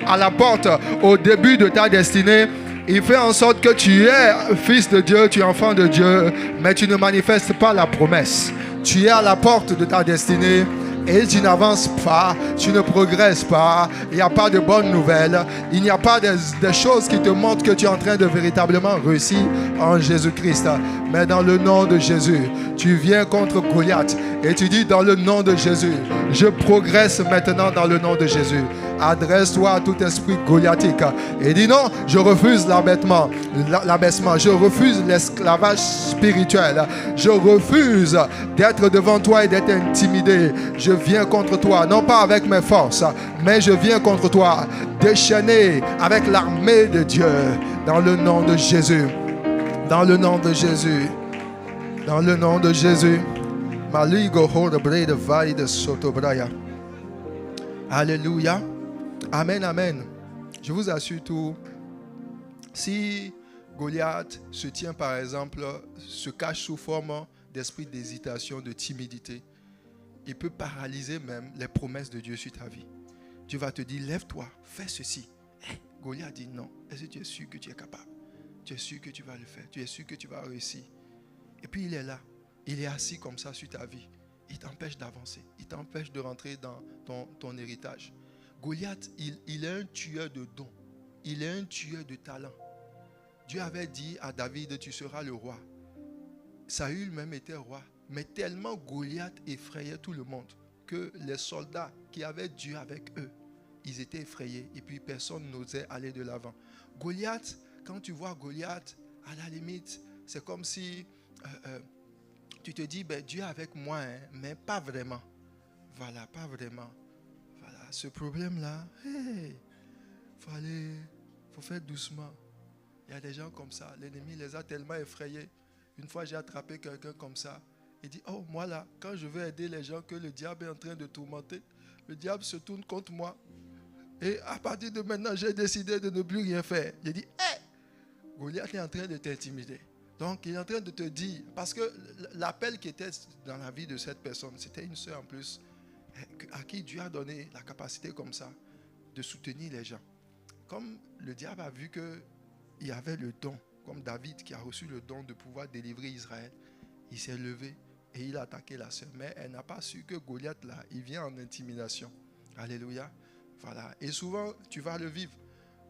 à la porte au début de ta destinée, il fait en sorte que tu es fils de Dieu, tu es enfant de Dieu, mais tu ne manifestes pas la promesse. Tu es à la porte de ta destinée et tu n'avances pas, tu ne progresses pas, il n'y a pas de bonnes nouvelles, il n'y a pas des choses qui te montrent que tu es en train de véritablement réussir en Jésus-Christ. Mais dans le nom de Jésus, tu viens contre Goliath et tu dis dans le nom de Jésus, je progresse maintenant dans le nom de Jésus. Adresse-toi à tout esprit goliathique et dis non, je refuse l'abaissement, je refuse l'esclavage spirituel, je refuse d'être devant toi et d'être intimidé. Je viens contre toi, non pas avec mes forces, mais je viens contre toi, déchaîné avec l'armée de Dieu, dans le nom de Jésus, dans le nom de Jésus, dans le nom de Jésus. Alléluia. Amen, amen. Je vous assure tout. Si Goliath se tient par exemple, se cache sous forme d'esprit d'hésitation, de timidité, il peut paralyser même les promesses de Dieu sur ta vie. Dieu va te dire, lève-toi, fais ceci. Goliath dit non. Est-ce que tu es sûr que tu es capable? Tu es sûr que tu vas le faire? Tu es sûr que tu vas réussir? Et puis il est là. Il est assis comme ça sur ta vie. Il t'empêche d'avancer. Il t'empêche de rentrer dans ton héritage. Goliath, il est un tueur de dons. Il est un tueur de talent. Dieu avait dit à David, tu seras le roi. Saül même était roi. Mais tellement Goliath effrayait tout le monde que les soldats qui avaient Dieu avec eux, ils étaient effrayés. Et puis personne n'osait aller de l'avant. Goliath, quand tu vois Goliath, à la limite, c'est comme si tu te dis, ben, Dieu est avec moi, hein, mais pas vraiment. Voilà, pas vraiment. Voilà, ce problème-là, faut faire doucement. Il y a des gens comme ça, l'ennemi les a tellement effrayés Une fois, j'ai attrapé quelqu'un comme ça. Il dit, oh, moi là, quand je veux aider les gens que le diable est en train de tourmenter, le diable se tourne contre moi. Et à partir de maintenant, j'ai décidé de ne plus rien faire. J'ai dit, hé, Goliath est en train de t'intimider. Donc, il est en train de te dire, parce que l'appel qui était dans la vie de cette personne, c'était une sœur en plus, à qui Dieu a donné la capacité comme ça de soutenir les gens. Comme le diable a vu qu'il y avait le don, comme David qui a reçu le don de pouvoir délivrer Israël, il s'est levé et il a attaqué la sœur. Mais elle n'a pas su que Goliath, là, il vient en intimidation. Alléluia. Voilà. Et souvent, tu vas le vivre,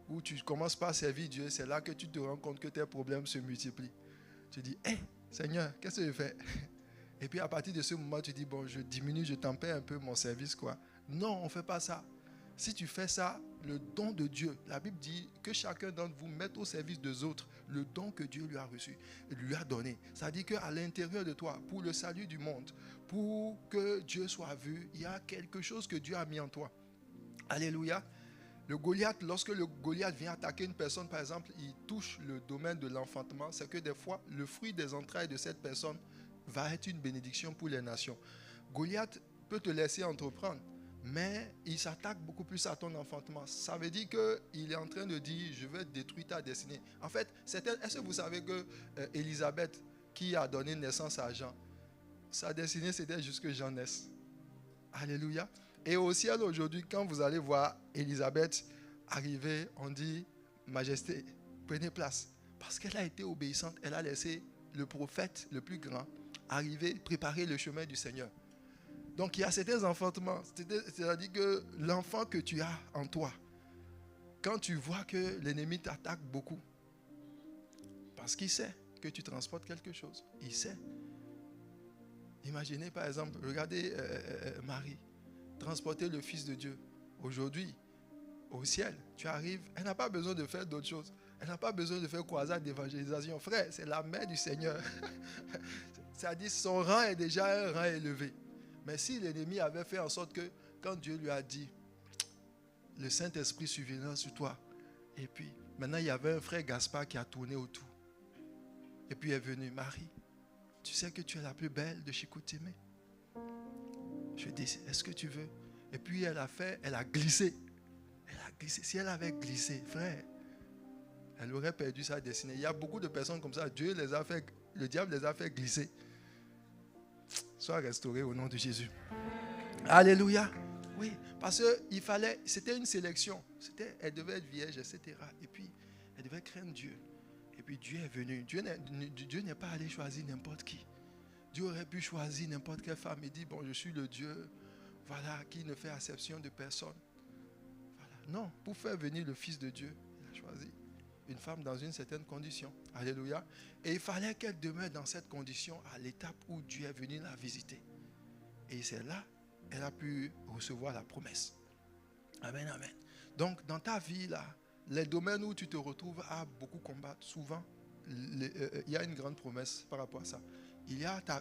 où tu commences par servir Dieu, c'est là que tu te rends compte que tes problèmes se multiplient. Tu dis, hé, Seigneur, qu'est-ce que je fais? Et puis à partir de ce moment, tu dis, bon, je diminue, je tempère un peu mon service, quoi. Non, on ne fait pas ça. Si tu fais ça, le don de Dieu, la Bible dit que chacun d'entre vous mette au service des autres le don que Dieu lui a reçu, lui a donné. Ça dit qu'à l'intérieur de toi, pour le salut du monde, pour que Dieu soit vu, il y a quelque chose que Dieu a mis en toi. Alléluia. Le Goliath, lorsque le Goliath vient attaquer une personne, par exemple, il touche le domaine de l'enfantement, c'est que des fois, le fruit des entrailles de cette personne va être une bénédiction pour les nations. Goliath peut te laisser entreprendre, mais il s'attaque beaucoup plus à ton enfantement. Ça veut dire qu'il est en train de dire, je vais détruire ta destinée. En fait, est-ce que vous savez que Élisabeth, qui a donné naissance à Jean, sa destinée, c'était juste que Jean naisse. Alléluia. Et au ciel aujourd'hui, quand vous allez voir Élisabeth arriver, on dit, Majesté, prenez place. Parce qu'elle a été obéissante, elle a laissé le prophète le plus grand arriver, préparer le chemin du Seigneur. Donc il y a certains enfantements, c'est-à-dire que l'enfant que tu as en toi, quand tu vois que l'ennemi t'attaque beaucoup, parce qu'il sait que tu transportes quelque chose, il sait. Imaginez par exemple, regardez Marie, transporter le Fils de Dieu. Aujourd'hui, au ciel, tu arrives, elle n'a pas besoin de faire d'autres choses. Elle n'a pas besoin de faire croisade d'évangélisation. Frère, c'est la mère du Seigneur. C'est-à-dire son rang est déjà un rang élevé. Mais si l'ennemi avait fait en sorte que, quand Dieu lui a dit, le Saint-Esprit surviendra sur toi, et puis maintenant il y avait un frère Gaspard qui a tourné autour. Et puis est venu, Marie, tu sais que tu es la plus belle de Chicoutimi. Je dis, est-ce que tu veux? Et puis elle a glissé. Elle a glissé. Si elle avait glissé, frère, elle aurait perdu sa destinée. Il y a beaucoup de personnes comme ça. Le diable les a fait glisser. Sois restauré au nom de Jésus. Alléluia. Oui, parce qu'il fallait, c'était une sélection. Elle devait être vierge, etc. Et puis, elle devait craindre Dieu. Et puis Dieu est venu. Dieu n'est pas allé choisir n'importe qui. Dieu aurait pu choisir n'importe quelle femme et dire, bon, je suis le Dieu, voilà, qui ne fait acception de personne. Voilà. Non, pour faire venir le Fils de Dieu, il a choisi une femme dans une certaine condition. Alléluia. Et il fallait qu'elle demeure dans cette condition à l'étape où Dieu est venu la visiter. Et c'est là qu'elle a pu recevoir la promesse. Amen, amen. Donc, dans ta vie, là, les domaines où tu te retrouves à beaucoup combattre, souvent, il y a une grande promesse par rapport à ça.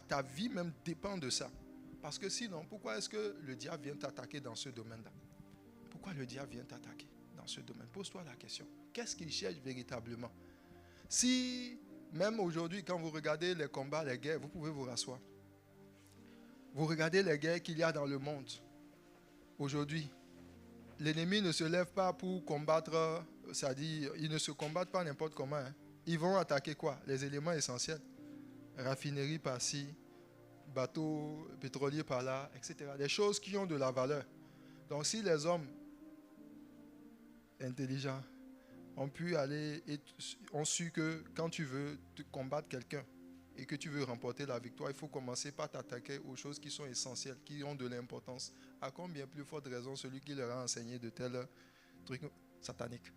Ta vie même dépend de ça. Parce que sinon, pourquoi est-ce que le diable vient t'attaquer dans ce domaine-là? Pourquoi le diable vient t'attaquer dans ce domaine? Pose-toi la question. Qu'est-ce qu'il cherche véritablement? Si, même aujourd'hui, quand vous regardez les combats, les guerres, vous pouvez vous rasseoir. Vous regardez les guerres qu'il y a dans le monde. Aujourd'hui, l'ennemi ne se lève pas pour combattre, c'est-à-dire, ils ne se combattent pas n'importe comment. Hein. Ils vont attaquer quoi? Les éléments essentiels. Raffinerie par-ci, bateaux pétroliers par-là, etc. Des choses qui ont de la valeur. Donc si les hommes intelligents ont su que quand tu veux combattre quelqu'un et que tu veux remporter la victoire, il faut commencer par t'attaquer aux choses qui sont essentielles, qui ont de l'importance. À combien plus forte raison celui qui leur a enseigné de tels trucs sataniques.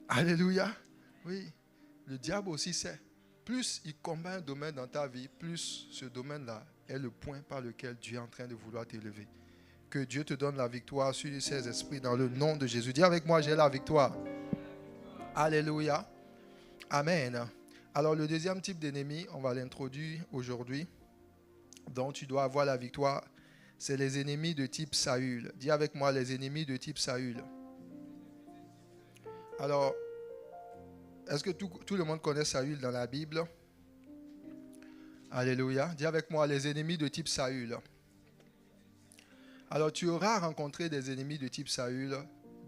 Alléluia. Oui, le diable aussi sait. Plus il combat un domaine dans ta vie, plus ce domaine-là est le point par lequel Dieu est en train de vouloir t'élever. Que Dieu te donne la victoire sur ces esprits dans le nom de Jésus. Dis avec moi, j'ai la victoire. Alléluia. Amen. Alors le deuxième type d'ennemi, on va l'introduire aujourd'hui, dont tu dois avoir la victoire, c'est les ennemis de type Saül. Dis avec moi, les ennemis de type Saül. Alors, est-ce que tout le monde connaît Saül dans la Bible? Alléluia. Dis avec moi, les ennemis de type Saül. Alors, tu auras rencontré des ennemis de type Saül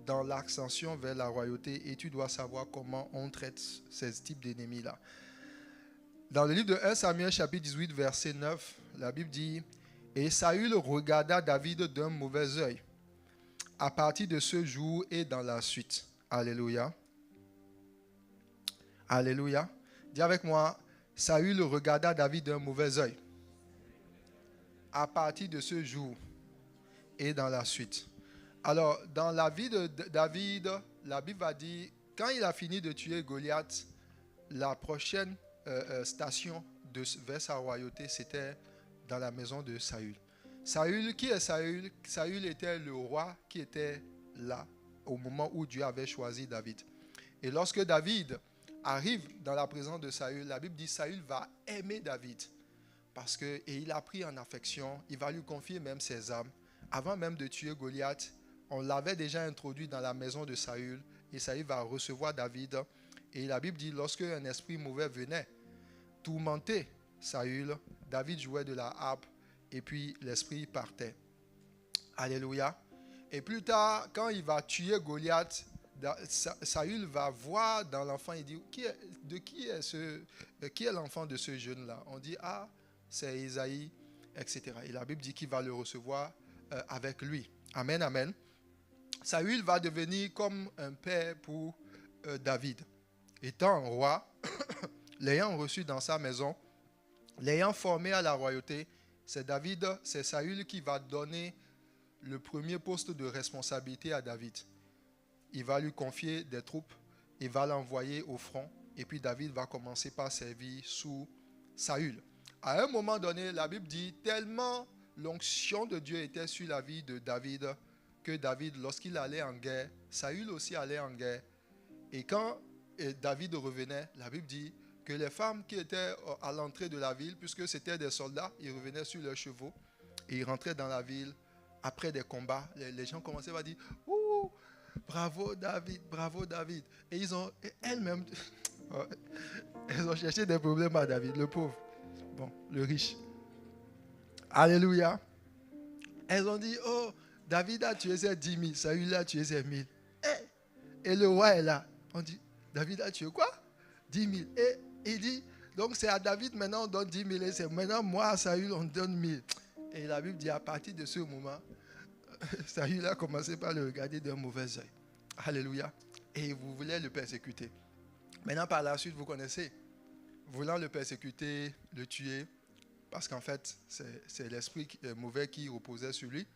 dans l'ascension vers la royauté et tu dois savoir comment on traite ces types d'ennemis-là. Dans le livre de 1 Samuel, chapitre 18, verset 9, la Bible dit « Et Saül regarda David d'un mauvais œil à partir de ce jour et dans la suite. » Alléluia. Alléluia. Dis avec moi, Saül regarda David d'un mauvais œil à partir de ce jour et dans la suite. Alors, dans la vie de David, la Bible va dire, quand il a fini de tuer Goliath, la prochaine station vers sa royauté, c'était dans la maison de Saül. Saül, qui est Saül? Saül était le roi qui était là au moment où Dieu avait choisi David. Et lorsque David arrive dans la présence de Saül, la Bible dit Saül va aimer David parce que, et il a pris en affection, il va lui confier même ses armes. Avant même de tuer Goliath, on l'avait déjà introduit dans la maison de Saül et Saül va recevoir David. Et la Bible dit lorsque un esprit mauvais venait tourmenter Saül, David jouait de la harpe et puis l'esprit partait. Alléluia. Et plus tard, quand il va tuer Goliath, Saül va voir dans l'enfant, il dit, qui est l'enfant de ce jeune-là? On dit, ah, c'est Isaïe, etc. Et la Bible dit qu'il va le recevoir avec lui. Amen, amen. Saül va devenir comme un père pour David. Étant roi, l'ayant reçu dans sa maison, l'ayant formé à la royauté, c'est Saül qui va donner le premier poste de responsabilité à David. Il va lui confier des troupes, il va l'envoyer au front, et puis David va commencer par servir sous Saül. À un moment donné, la Bible dit, tellement l'onction de Dieu était sur la vie de David, que David, lorsqu'il allait en guerre, Saül aussi allait en guerre. Et quand David revenait, la Bible dit que les femmes qui étaient à l'entrée de la ville, puisque c'était des soldats, ils revenaient sur leurs chevaux, et ils rentraient dans la ville. Après des combats, les gens commençaient à dire « Ouh, bravo David, bravo David ». Et elles-mêmes, elles ont cherché des problèmes à David, le pauvre. Bon, le riche. Alléluia. Elles ont dit, oh, David a tué ses 10 000, Saül a tué ses 1000. Et le roi est là. On dit, David a tué quoi? 10 000. Et il dit, donc c'est à David maintenant on donne 10 000 et c'est maintenant moi à Saül on donne 1000. Et la Bible dit, à partir de ce moment, Saül a commencé par le regarder d'un mauvais œil. Alléluia. Et vous voulez le persécuter. Maintenant par la suite, vous connaissez. Voulant le persécuter, le tuer, parce qu'en fait, c'est l'esprit mauvais qui reposait sur lui.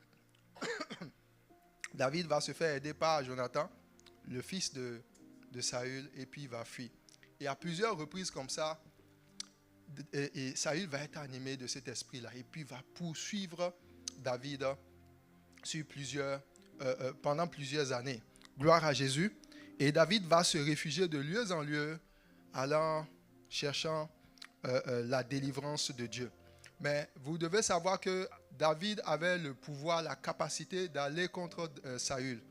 David va se faire aider par Jonathan, le fils de Saül, et puis il va fuir. Et à plusieurs reprises comme ça, et Saül va être animé de cet esprit-là, et puis va poursuivre David pendant plusieurs années. Gloire à Jésus. Et David va se réfugier de lieu en lieu, cherchant la délivrance de Dieu. Mais vous devez savoir que David avait le pouvoir, la capacité d'aller contre Saül.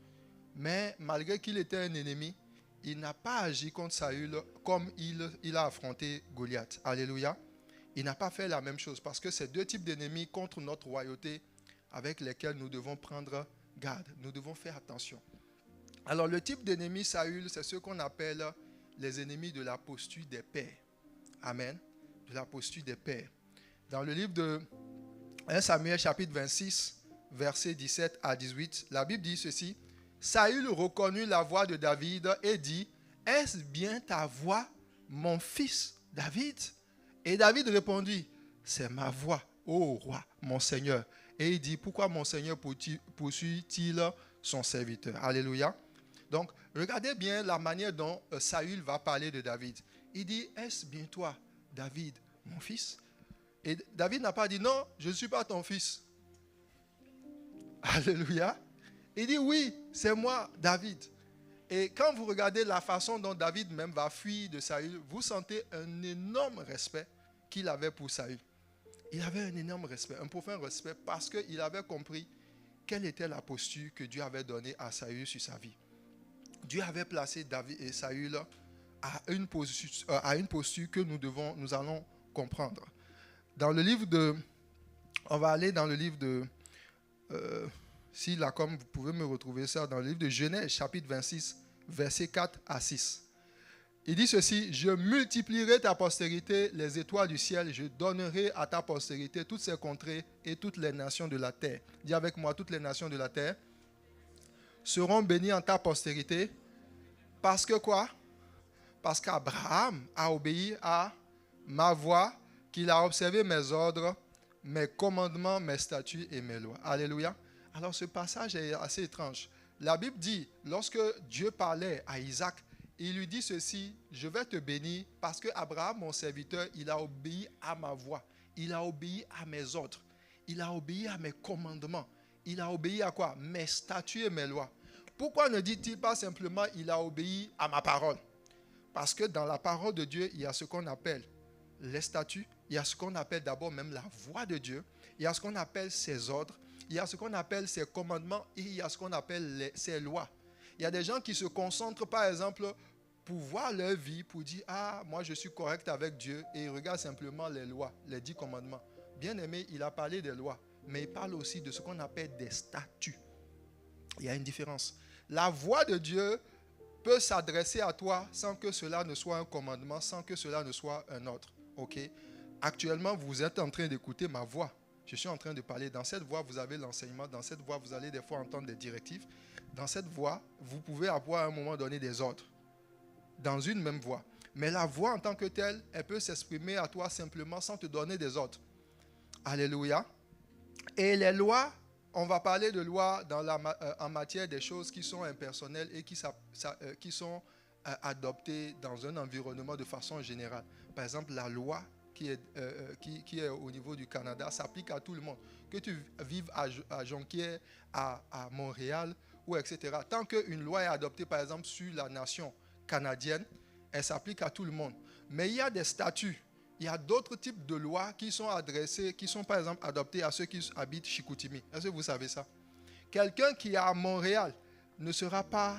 Mais malgré qu'il était un ennemi, il n'a pas agi contre Saül comme il a affronté Goliath. Alléluia. Il n'a pas fait la même chose parce que c'est deux types d'ennemis contre notre royauté avec lesquels nous devons prendre garde. Nous devons faire attention. Alors le type d'ennemi Saül, c'est ce qu'on appelle les ennemis de la posture des pères. Amen. De la posture des pères. Dans le livre de 1 Samuel chapitre 26, versets 17 à 18, la Bible dit ceci. Saül reconnut la voix de David et dit, est-ce bien ta voix, mon fils David? Et David répondit, c'est ma voix, ô roi, mon Seigneur. Et il dit, pourquoi mon Seigneur poursuit-il son serviteur? Alléluia. Donc, regardez bien la manière dont Saül va parler de David. Il dit, est-ce bien toi, David, mon fils? Et David n'a pas dit, non, je ne suis pas ton fils. Alléluia. Il dit, oui, c'est moi, David. Et quand vous regardez la façon dont David même va fuir de Saül, vous sentez un énorme respect qu'il avait pour Saül. Il avait un énorme respect, un profond respect, parce qu'il avait compris quelle était la posture que Dieu avait donnée à Saül sur sa vie. Dieu avait placé David et Saül à une posture que nous allons comprendre. Dans le livre de... On va aller dans le livre de... si là, comme vous pouvez me retrouver ça, dans le livre de Genèse, chapitre 26, versets 4 à 6. Il dit ceci: je multiplierai ta postérité, les étoiles du ciel, je donnerai à ta postérité toutes ces contrées et toutes les nations de la terre. Dis avec moi, toutes les nations de la terre seront bénies en ta postérité. Parce que quoi? Parce qu'Abraham a obéi à ma voix, qu'il a observé mes ordres, mes commandements, mes statuts et mes lois. Alléluia. Alors ce passage est assez étrange. La Bible dit, lorsque Dieu parlait à Isaac, il lui dit ceci: je vais te bénir parce que Abraham, mon serviteur, il a obéi à ma voix. Il a obéi à mes ordres. Il a obéi à mes commandements. Il a obéi à quoi? Mes statuts et mes lois. Pourquoi ne dit-il pas simplement il a obéi à ma parole? Parce que dans la parole de Dieu, il y a ce qu'on appelle les statuts, il y a ce qu'on appelle d'abord même la voix de Dieu, il y a ce qu'on appelle ses ordres, il y a ce qu'on appelle ses commandements et il y a ce qu'on appelle ses lois. Il y a des gens qui se concentrent par exemple pour voir leur vie, pour dire: ah, moi je suis correct avec Dieu, et ils regardent simplement les lois, les 10 commandements. Bien aimé, il a parlé des lois, mais il parle aussi de ce qu'on appelle des statuts. Il y a une différence. La voix de Dieu peut s'adresser à toi sans que cela ne soit un commandement, sans que cela ne soit un ordre. Ok? Actuellement, vous êtes en train d'écouter ma voix. Je suis en train de parler. Dans cette voix, vous avez l'enseignement. Dans cette voix, vous allez des fois entendre des directives. Dans cette voix, vous pouvez avoir à un moment donné des ordres. Dans une même voix. Mais la voix en tant que telle, elle peut s'exprimer à toi simplement sans te donner des ordres. Alléluia. Et les lois, on va parler de lois en matière des choses qui sont impersonnelles et qui sont adoptées dans un environnement de façon générale. Par exemple, la loi qui est au niveau du Canada s'applique à tout le monde. Que tu vives à Jonquière, à Montréal, ou etc. Tant qu'une loi est adoptée, par exemple, sur la nation canadienne, elle s'applique à tout le monde. Mais il y a des statuts. Il y a d'autres types de lois qui sont adressées, qui sont par exemple adoptées à ceux qui habitent Chicoutimi. Est-ce que vous savez ça? Quelqu'un qui est à Montréal ne sera pas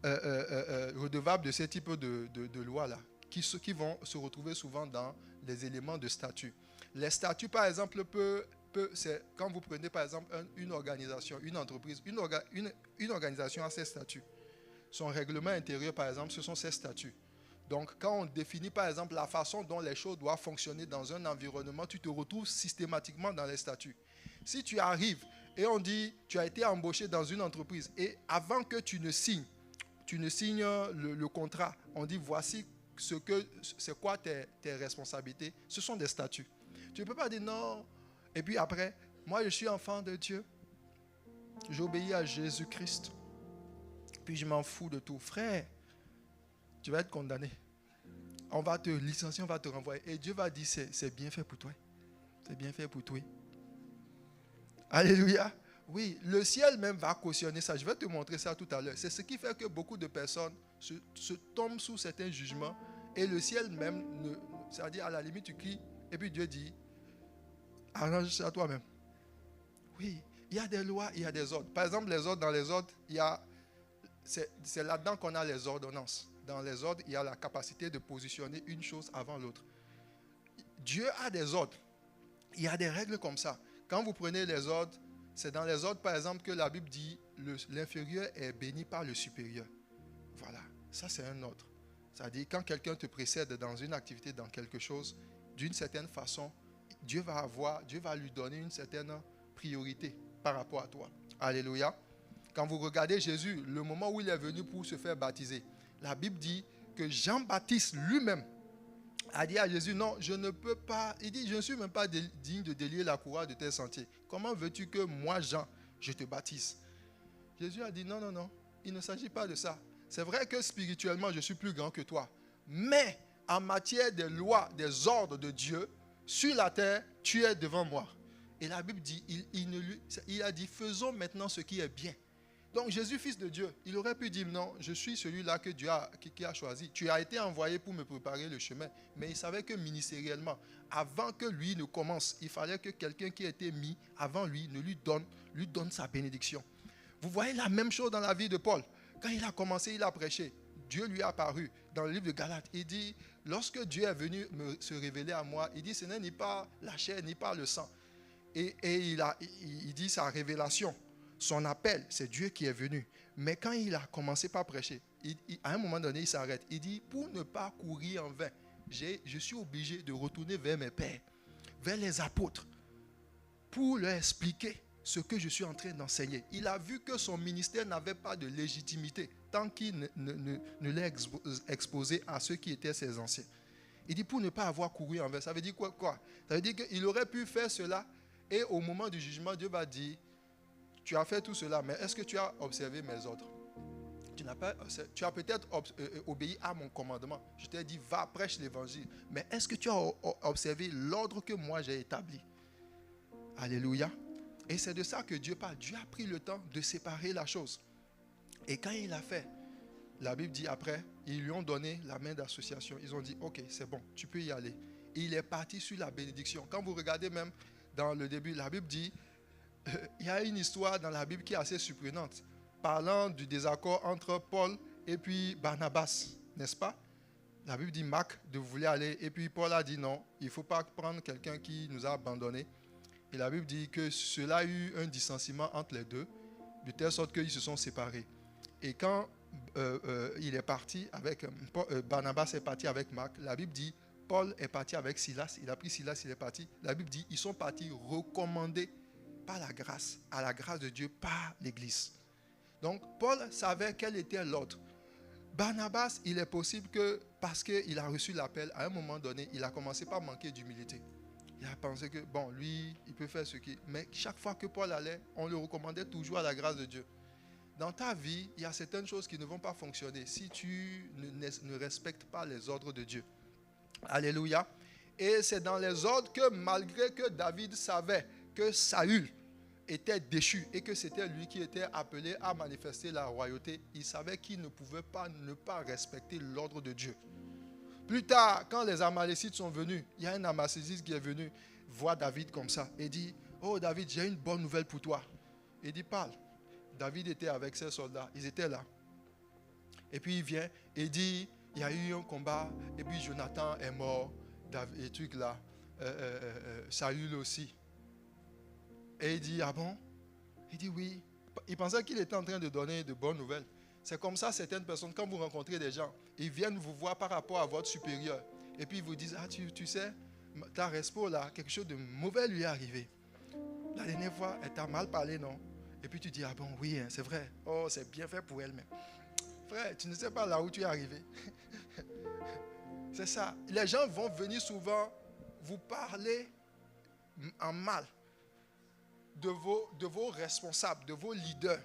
redevable de ce type de lois-là, qui vont se retrouver souvent dans les éléments de statut. Les statuts, par exemple, c'est quand vous prenez par exemple une organisation, une entreprise, une organisation a ses statuts. Son règlement intérieur, par exemple, ce sont ses statuts. Donc, quand on définit, par exemple, la façon dont les choses doivent fonctionner dans un environnement, tu te retrouves systématiquement dans les statuts. Si tu arrives et on dit, tu as été embauché dans une entreprise et avant que tu ne signes le contrat, on dit, voici c'est quoi tes responsabilités. Ce sont des statuts. Tu ne peux pas dire non. Et puis après, moi, je suis enfant de Dieu. J'obéis à Jésus-Christ. Puis je m'en fous de tout. Frère, tu vas être condamné. On va te licencier, on va te renvoyer. Et Dieu va dire, c'est bien fait pour toi. C'est bien fait pour toi. Alléluia. Oui, le ciel même va cautionner ça. Je vais te montrer ça tout à l'heure. C'est ce qui fait que beaucoup de personnes se tombent sous certains jugements. Et le ciel même, c'est-à-dire à la limite, tu cries. Et puis Dieu dit, arrange ça toi-même. Oui, il y a des lois, il y a des ordres. Par exemple, les ordres, dans les ordres, c'est là-dedans qu'on a les ordonnances. Dans les ordres, il y a la capacité de positionner une chose avant l'autre. Dieu a des ordres. Il y a des règles comme ça. Quand vous prenez les ordres, c'est dans les ordres, par exemple, que la Bible dit l'inférieur est béni par le supérieur. Voilà, ça c'est un ordre. C'est-à-dire, quand quelqu'un te précède dans une activité, dans quelque chose, d'une certaine façon, Dieu va lui donner une certaine priorité par rapport à toi. Alléluia. Quand vous regardez Jésus, le moment où il est venu pour se faire baptiser, la Bible dit que Jean-Baptiste lui-même a dit à Jésus, non, je ne peux pas. Il dit, je ne suis même pas digne de délier la courroie de tes sentiers. Comment veux-tu que moi, Jean, je te baptise? Jésus a dit, non, non, non, il ne s'agit pas de ça. C'est vrai que spirituellement, je suis plus grand que toi. Mais en matière des lois, des ordres de Dieu, sur la terre, tu es devant moi. Et la Bible dit, il a dit, faisons maintenant ce qui est bien. Donc Jésus, fils de Dieu, il aurait pu dire, non, je suis celui-là que Dieu qui a choisi. Tu as été envoyé pour me préparer le chemin. Mais il savait que ministériellement, avant que lui ne commence, il fallait que quelqu'un qui a été mis avant lui lui donne sa bénédiction. Vous voyez la même chose dans la vie de Paul. Quand il a commencé, il a prêché. Dieu lui a apparu dans le livre de Galates, il dit, lorsque Dieu est venu se révéler à moi, il dit, ce n'est ni par la chair, ni par le sang. Et il dit sa révélation, son appel, c'est Dieu qui est venu. Mais quand il a commencé par prêcher, à un moment donné, il s'arrête. Il dit, pour ne pas courir en vain, je suis obligé de retourner vers mes pères, vers les apôtres, pour leur expliquer ce que je suis en train d'enseigner. Il a vu que son ministère n'avait pas de légitimité tant qu'il ne l'a exposé à ceux qui étaient ses anciens. Il dit pour ne pas avoir couru en vain. Ça veut dire quoi? Ça veut dire qu'il aurait pu faire cela et au moment du jugement, Dieu va dire, tu as fait tout cela, mais est-ce que tu as observé mes ordres? Tu as peut-être obéi à mon commandement. Je t'ai dit, va, prêche l'évangile. Mais est-ce que tu as observé l'ordre que moi j'ai établi? Alléluia. Et c'est de ça que Dieu parle. Dieu a pris le temps de séparer la chose. Et quand il a fait, la Bible dit après, ils lui ont donné la main d'association. Ils ont dit, ok, c'est bon, tu peux y aller. Et il est parti sur la bénédiction. Quand vous regardez même dans le début, la Bible dit, il y a une histoire dans la Bible qui est assez surprenante, parlant du désaccord entre Paul et puis Barnabas, n'est-ce pas? La Bible dit, Marc voulait aller, et puis Paul a dit non, il ne faut pas prendre quelqu'un qui nous a abandonnés. Et la Bible dit que cela a eu un dissentiment entre les deux, de telle sorte qu'ils se sont séparés. Et quand il est parti avec, Barnabas est parti avec Marc, la Bible dit, Paul est parti avec Silas, il a pris Silas, il est parti. La Bible dit, ils sont partis recommandés par la grâce, à la grâce de Dieu, par l'Église. Donc, Paul savait quel était l'ordre. Barnabas, il est possible que, parce qu'il a reçu l'appel, à un moment donné, il a commencé par manquer d'humilité. Il a pensé que, bon, lui, il peut faire ce qu'il... Mais chaque fois que Paul allait, on le recommandait toujours à la grâce de Dieu. Dans ta vie, il y a certaines choses qui ne vont pas fonctionner si tu ne respectes pas les ordres de Dieu. Alléluia. Et c'est dans les ordres que, malgré que David savait que Saül était déchu et que c'était lui qui était appelé à manifester la royauté, il savait qu'il ne pouvait pas ne pas respecter l'ordre de Dieu. Plus tard, quand les Amalécites sont venus, il y a un Amalécite qui est venu voir David comme ça et dit, oh David, j'ai une bonne nouvelle pour toi. Il dit, parle. David était avec ses soldats, ils étaient là. Et puis il vient et dit, il y a eu un combat et puis Jonathan est mort, et truc là, Saül aussi. Et il dit, ah bon? Il dit oui. Il pensait qu'il était en train de donner de bonnes nouvelles. C'est comme ça, certaines personnes, quand vous rencontrez des gens, ils viennent vous voir par rapport à votre supérieur. Et puis ils vous disent, ah tu sais, ta respo là, quelque chose de mauvais lui est arrivé. La dernière fois, elle t'a mal parlé, non? Et puis tu dis, ah bon, oui, hein, c'est vrai. Oh, c'est bien fait pour elle-même. Frère, tu ne sais pas là où tu es arrivé. C'est ça. Les gens vont venir souvent vous parler en mal de vos responsables, de vos leaders.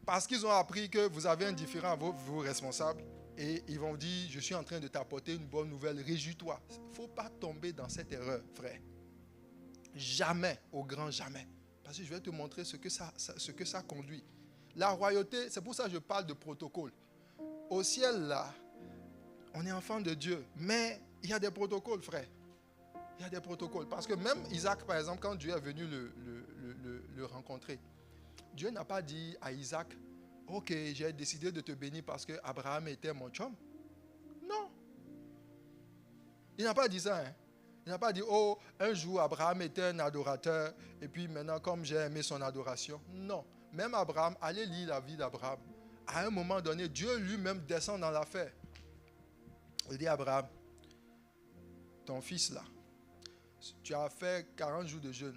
Parce qu'ils ont appris que vous avez un différend à vos responsables et ils vont dire, je suis en train de t'apporter une bonne nouvelle, réjouis-toi. Il ne faut pas tomber dans cette erreur, frère. Jamais, au grand jamais. Parce que je vais te montrer ce que ça conduit. La royauté, c'est pour ça que je parle de protocole. Au ciel, là, on est enfant de Dieu, mais il y a des protocoles, frère. Il y a des protocoles. Parce que même Isaac, par exemple, quand Dieu est venu le rencontrer, Dieu n'a pas dit à Isaac, ok, j'ai décidé de te bénir parce que Abraham était mon chum. Non. Il n'a pas dit ça. Hein. Il n'a pas dit, oh, un jour Abraham était un adorateur et puis maintenant, comme j'ai aimé son adoration. Non. Même Abraham, allez lire la vie d'Abraham. À un moment donné, Dieu lui-même descend dans l'affaire. Il dit à Abraham, ton fils là, tu as fait 40 jours de jeûne.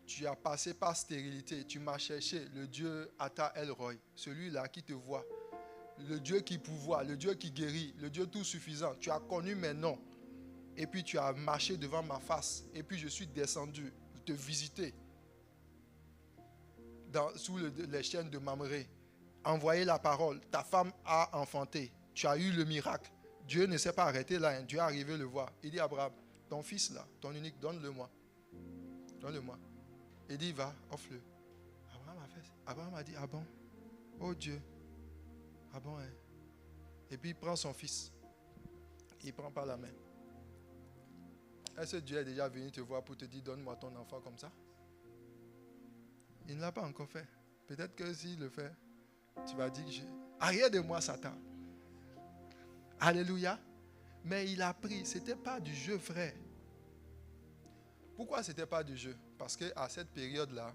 Tu as passé par stérilité. Tu m'as cherché, le Dieu Ata El Roi, celui-là qui te voit, le Dieu qui pourvoit, le Dieu qui guérit, le Dieu tout suffisant. Tu as connu mes noms. Et puis tu as marché devant ma face. Et puis je suis descendu te visiter sous les chaînes de Mamré. Envoyer la parole. Ta femme a enfanté. Tu as eu le miracle. Dieu ne s'est pas arrêté là. Hein. Dieu est arrivé le voir. Il dit à Abraham, ton fils là, ton unique, donne-le-moi. Donne-le-moi. Il dit, va, offre-le. Abraham a dit, ah bon? Oh Dieu. Ah bon, hein? Et puis il prend son fils. Il prend par la main. Est-ce que Dieu est déjà venu te voir pour te dire, donne-moi ton enfant comme ça? Il ne l'a pas encore fait. Peut-être que s'il le fait, tu vas dire, arrière de moi, Satan. Alléluia. Mais il a pris. Ce n'était pas du jeu, frère. Pourquoi ce n'était pas du jeu? Parce qu'à cette période-là,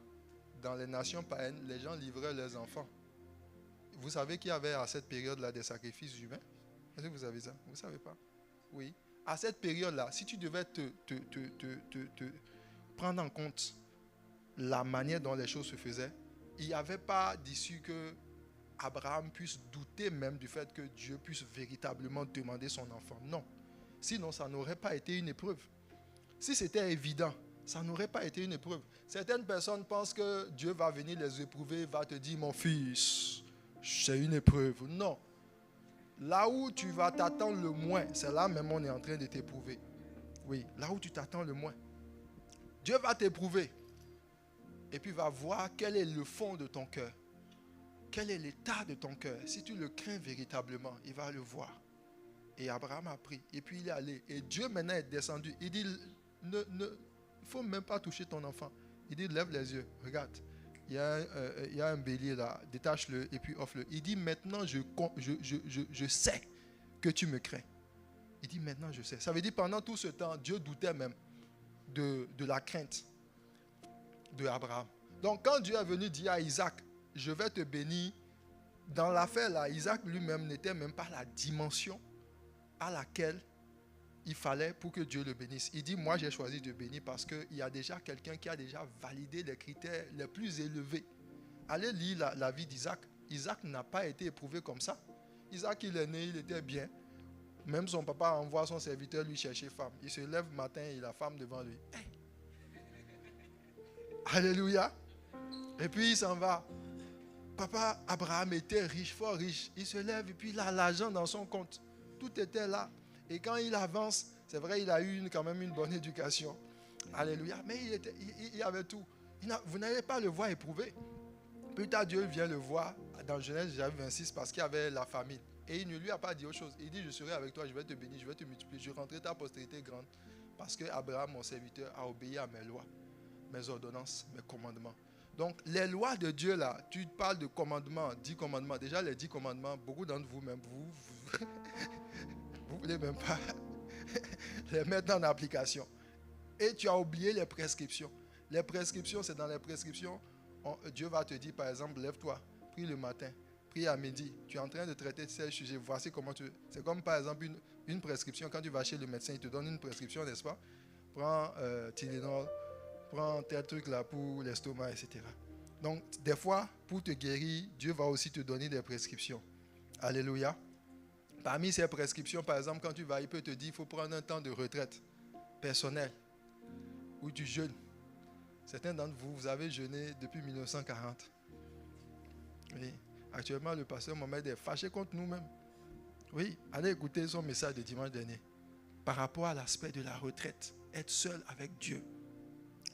dans les nations païennes, les gens livraient leurs enfants. Vous savez qu'il y avait à cette période-là des sacrifices humains? Est-ce que vous savez ça? Vous ne savez pas? Oui. À cette période-là, si tu devais te prendre en compte la manière dont les choses se faisaient, il n'y avait pas d'issue que Abraham puisse douter même du fait que Dieu puisse véritablement demander son enfant. Non. Sinon, ça n'aurait pas été une épreuve. Si c'était évident, ça n'aurait pas été une épreuve. Certaines personnes pensent que Dieu va venir les éprouver, va te dire, mon fils, c'est une épreuve. Non. Là où tu vas t'attendre le moins, c'est là même on est en train de t'éprouver. Oui, là où tu t'attends le moins. Dieu va t'éprouver. Et puis va voir quel est le fond de ton cœur. Quel est l'état de ton cœur. Si tu le crains véritablement, il va le voir. Et Abraham a pris. Et puis il est allé. Et Dieu maintenant est descendu. Il dit, il ne faut même pas toucher ton enfant. Il dit, lève les yeux. Regarde. Il y a un bélier là. Détache-le et puis offre-le. Il dit, maintenant je sais que tu me crains. Il dit, maintenant je sais. Ça veut dire, pendant tout ce temps, Dieu doutait même de la crainte de Abraham. Donc quand Dieu est venu dire à Isaac, je vais te bénir, dans l'affaire là, Isaac lui-même n'était même pas la dimension à laquelle il fallait pour que Dieu le bénisse. Il dit, moi j'ai choisi de bénir parce qu'il y a déjà quelqu'un qui a déjà validé les critères les plus élevés. Allez lire la vie d'Isaac. Isaac n'a pas été éprouvé comme ça. Isaac, il est né, il était bien. Même son papa envoie son serviteur lui chercher femme. Il se lève le matin et la femme devant lui. Hey. Alléluia. Et puis il s'en va. Papa Abraham était riche, fort riche. Il se lève et puis il a l'argent dans son compte. Tout était là. Et quand il avance, c'est vrai, il a eu quand même une bonne éducation. Alléluia. Mais il avait tout. Vous n'allez pas le voir éprouvé. Plus tard, Dieu vient le voir dans Genèse 26 parce qu'il y avait la famine. Et il ne lui a pas dit autre chose. Il dit, je serai avec toi, je vais te bénir, je vais te multiplier, je rendrai ta postérité grande. Parce que Abraham, mon serviteur, a obéi à mes lois, mes ordonnances, mes commandements. Donc, les lois de Dieu, là, tu parles de commandements, 10 commandements. Déjà, les 10 commandements, beaucoup d'entre vous, même vous ne voulez même pas les mettre en application. Et tu as oublié les prescriptions. Les prescriptions, c'est dans les prescriptions, Dieu va te dire, par exemple, lève-toi, prie le matin, prie à midi. Tu es en train de traiter de ces sujets. Voici comment tu... C'est comme, par exemple, une prescription. Quand tu vas chez le médecin, il te donne une prescription, n'est-ce pas? Prends Tylenol, prends tel truc là pour l'estomac, etc. Donc, des fois, pour te guérir, Dieu va aussi te donner des prescriptions. Alléluia. Parmi ces prescriptions, par exemple, quand tu vas, il peut te dire, il faut prendre un temps de retraite personnelle où tu jeûnes. Certains d'entre vous, vous avez jeûné depuis 1940. Oui. Actuellement, le pasteur Mohamed est fâché contre nous-mêmes. Oui, allez écouter son message de dimanche dernier. Par rapport à l'aspect de la retraite, être seul avec Dieu.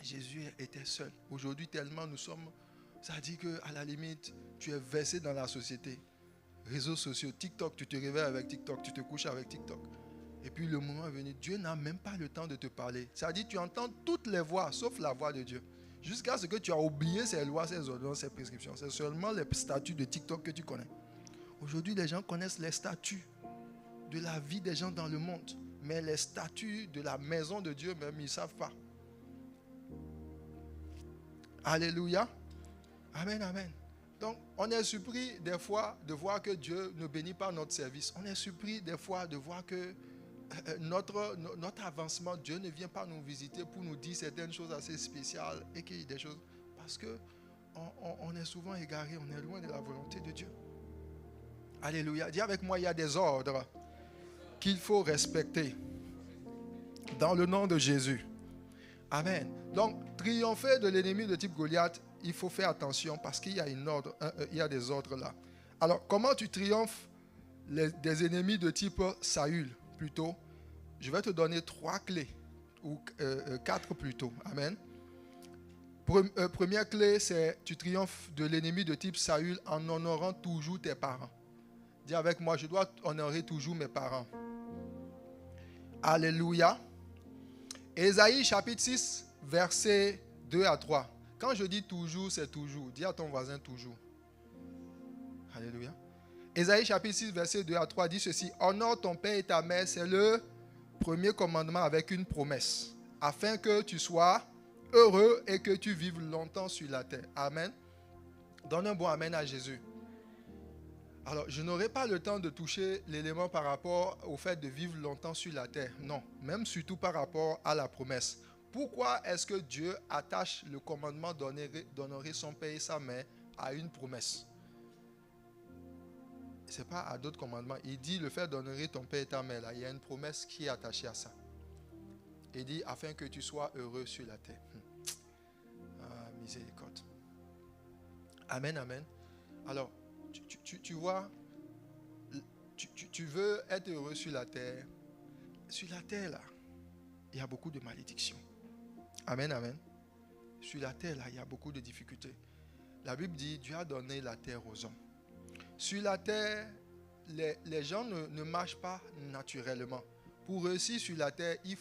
Jésus était seul. Aujourd'hui, tellement nous sommes... Ça dit qu'à la limite, tu es versé dans la société. Réseaux sociaux, TikTok, tu te réveilles avec TikTok, tu te couches avec TikTok. Et puis le moment est venu, Dieu n'a même pas le temps de te parler. Ça dit, tu entends toutes les voix, sauf la voix de Dieu. Jusqu'à ce que tu as oublié ces lois, ces ordonnances, ces prescriptions. C'est seulement les statuts de TikTok que tu connais. Aujourd'hui, les gens connaissent les statuts de la vie des gens dans le monde. Mais les statuts de la maison de Dieu, même, ils ne savent pas. Alléluia. Amen, amen. Donc, on est surpris des fois de voir que Dieu ne bénit pas notre service. On est surpris des fois de voir que notre avancement, Dieu ne vient pas nous visiter pour nous dire certaines choses assez spéciales et qu'il y a des choses. Parce qu'on est souvent égaré, on est loin de la volonté de Dieu. Alléluia. Dis avec moi, il y a des ordres qu'il faut respecter dans le nom de Jésus. Amen. Donc, triompher de l'ennemi de type Goliath, il faut faire attention parce qu'il y a, il y a des ordres là. Alors, comment tu triomphes des ennemis de type Saül plutôt? Je vais te donner 3 clés, ou 4 plutôt. Amen. Première clé, c'est tu triomphes de l'ennemi de type Saül en honorant toujours tes parents. Dis avec moi, je dois honorer toujours mes parents. Alléluia. Ésaïe chapitre 6, versets 2 à 3. Quand je dis toujours, c'est toujours. Dis à ton voisin toujours. Alléluia. Ésaïe chapitre 6, verset 2 à 3 dit ceci. Honore ton père et ta mère, c'est le premier commandement avec une promesse, afin que tu sois heureux et que tu vives longtemps sur la terre. Amen. Donne un bon amen à Jésus. Alors, je n'aurai pas le temps de toucher l'élément par rapport au fait de vivre longtemps sur la terre. Non, même surtout par rapport à la promesse. Pourquoi est-ce que Dieu attache le commandement d'honorer son père et sa mère à une promesse? Ce n'est pas à d'autres commandements. Il dit le fait d'honorer ton père et ta mère, là, il y a une promesse qui est attachée à ça. Il dit afin que tu sois heureux sur la terre. Ah, miséricorde. Amen, amen. Alors, tu vois, tu veux être heureux sur la terre. Sur la terre, là, il y a beaucoup de malédictions. Amen, amen. Sur la terre, là, il y a beaucoup de difficultés. La Bible dit, Dieu a donné la terre aux hommes. Sur la terre, les gens ne marchent pas naturellement. Pour réussir sur la terre, il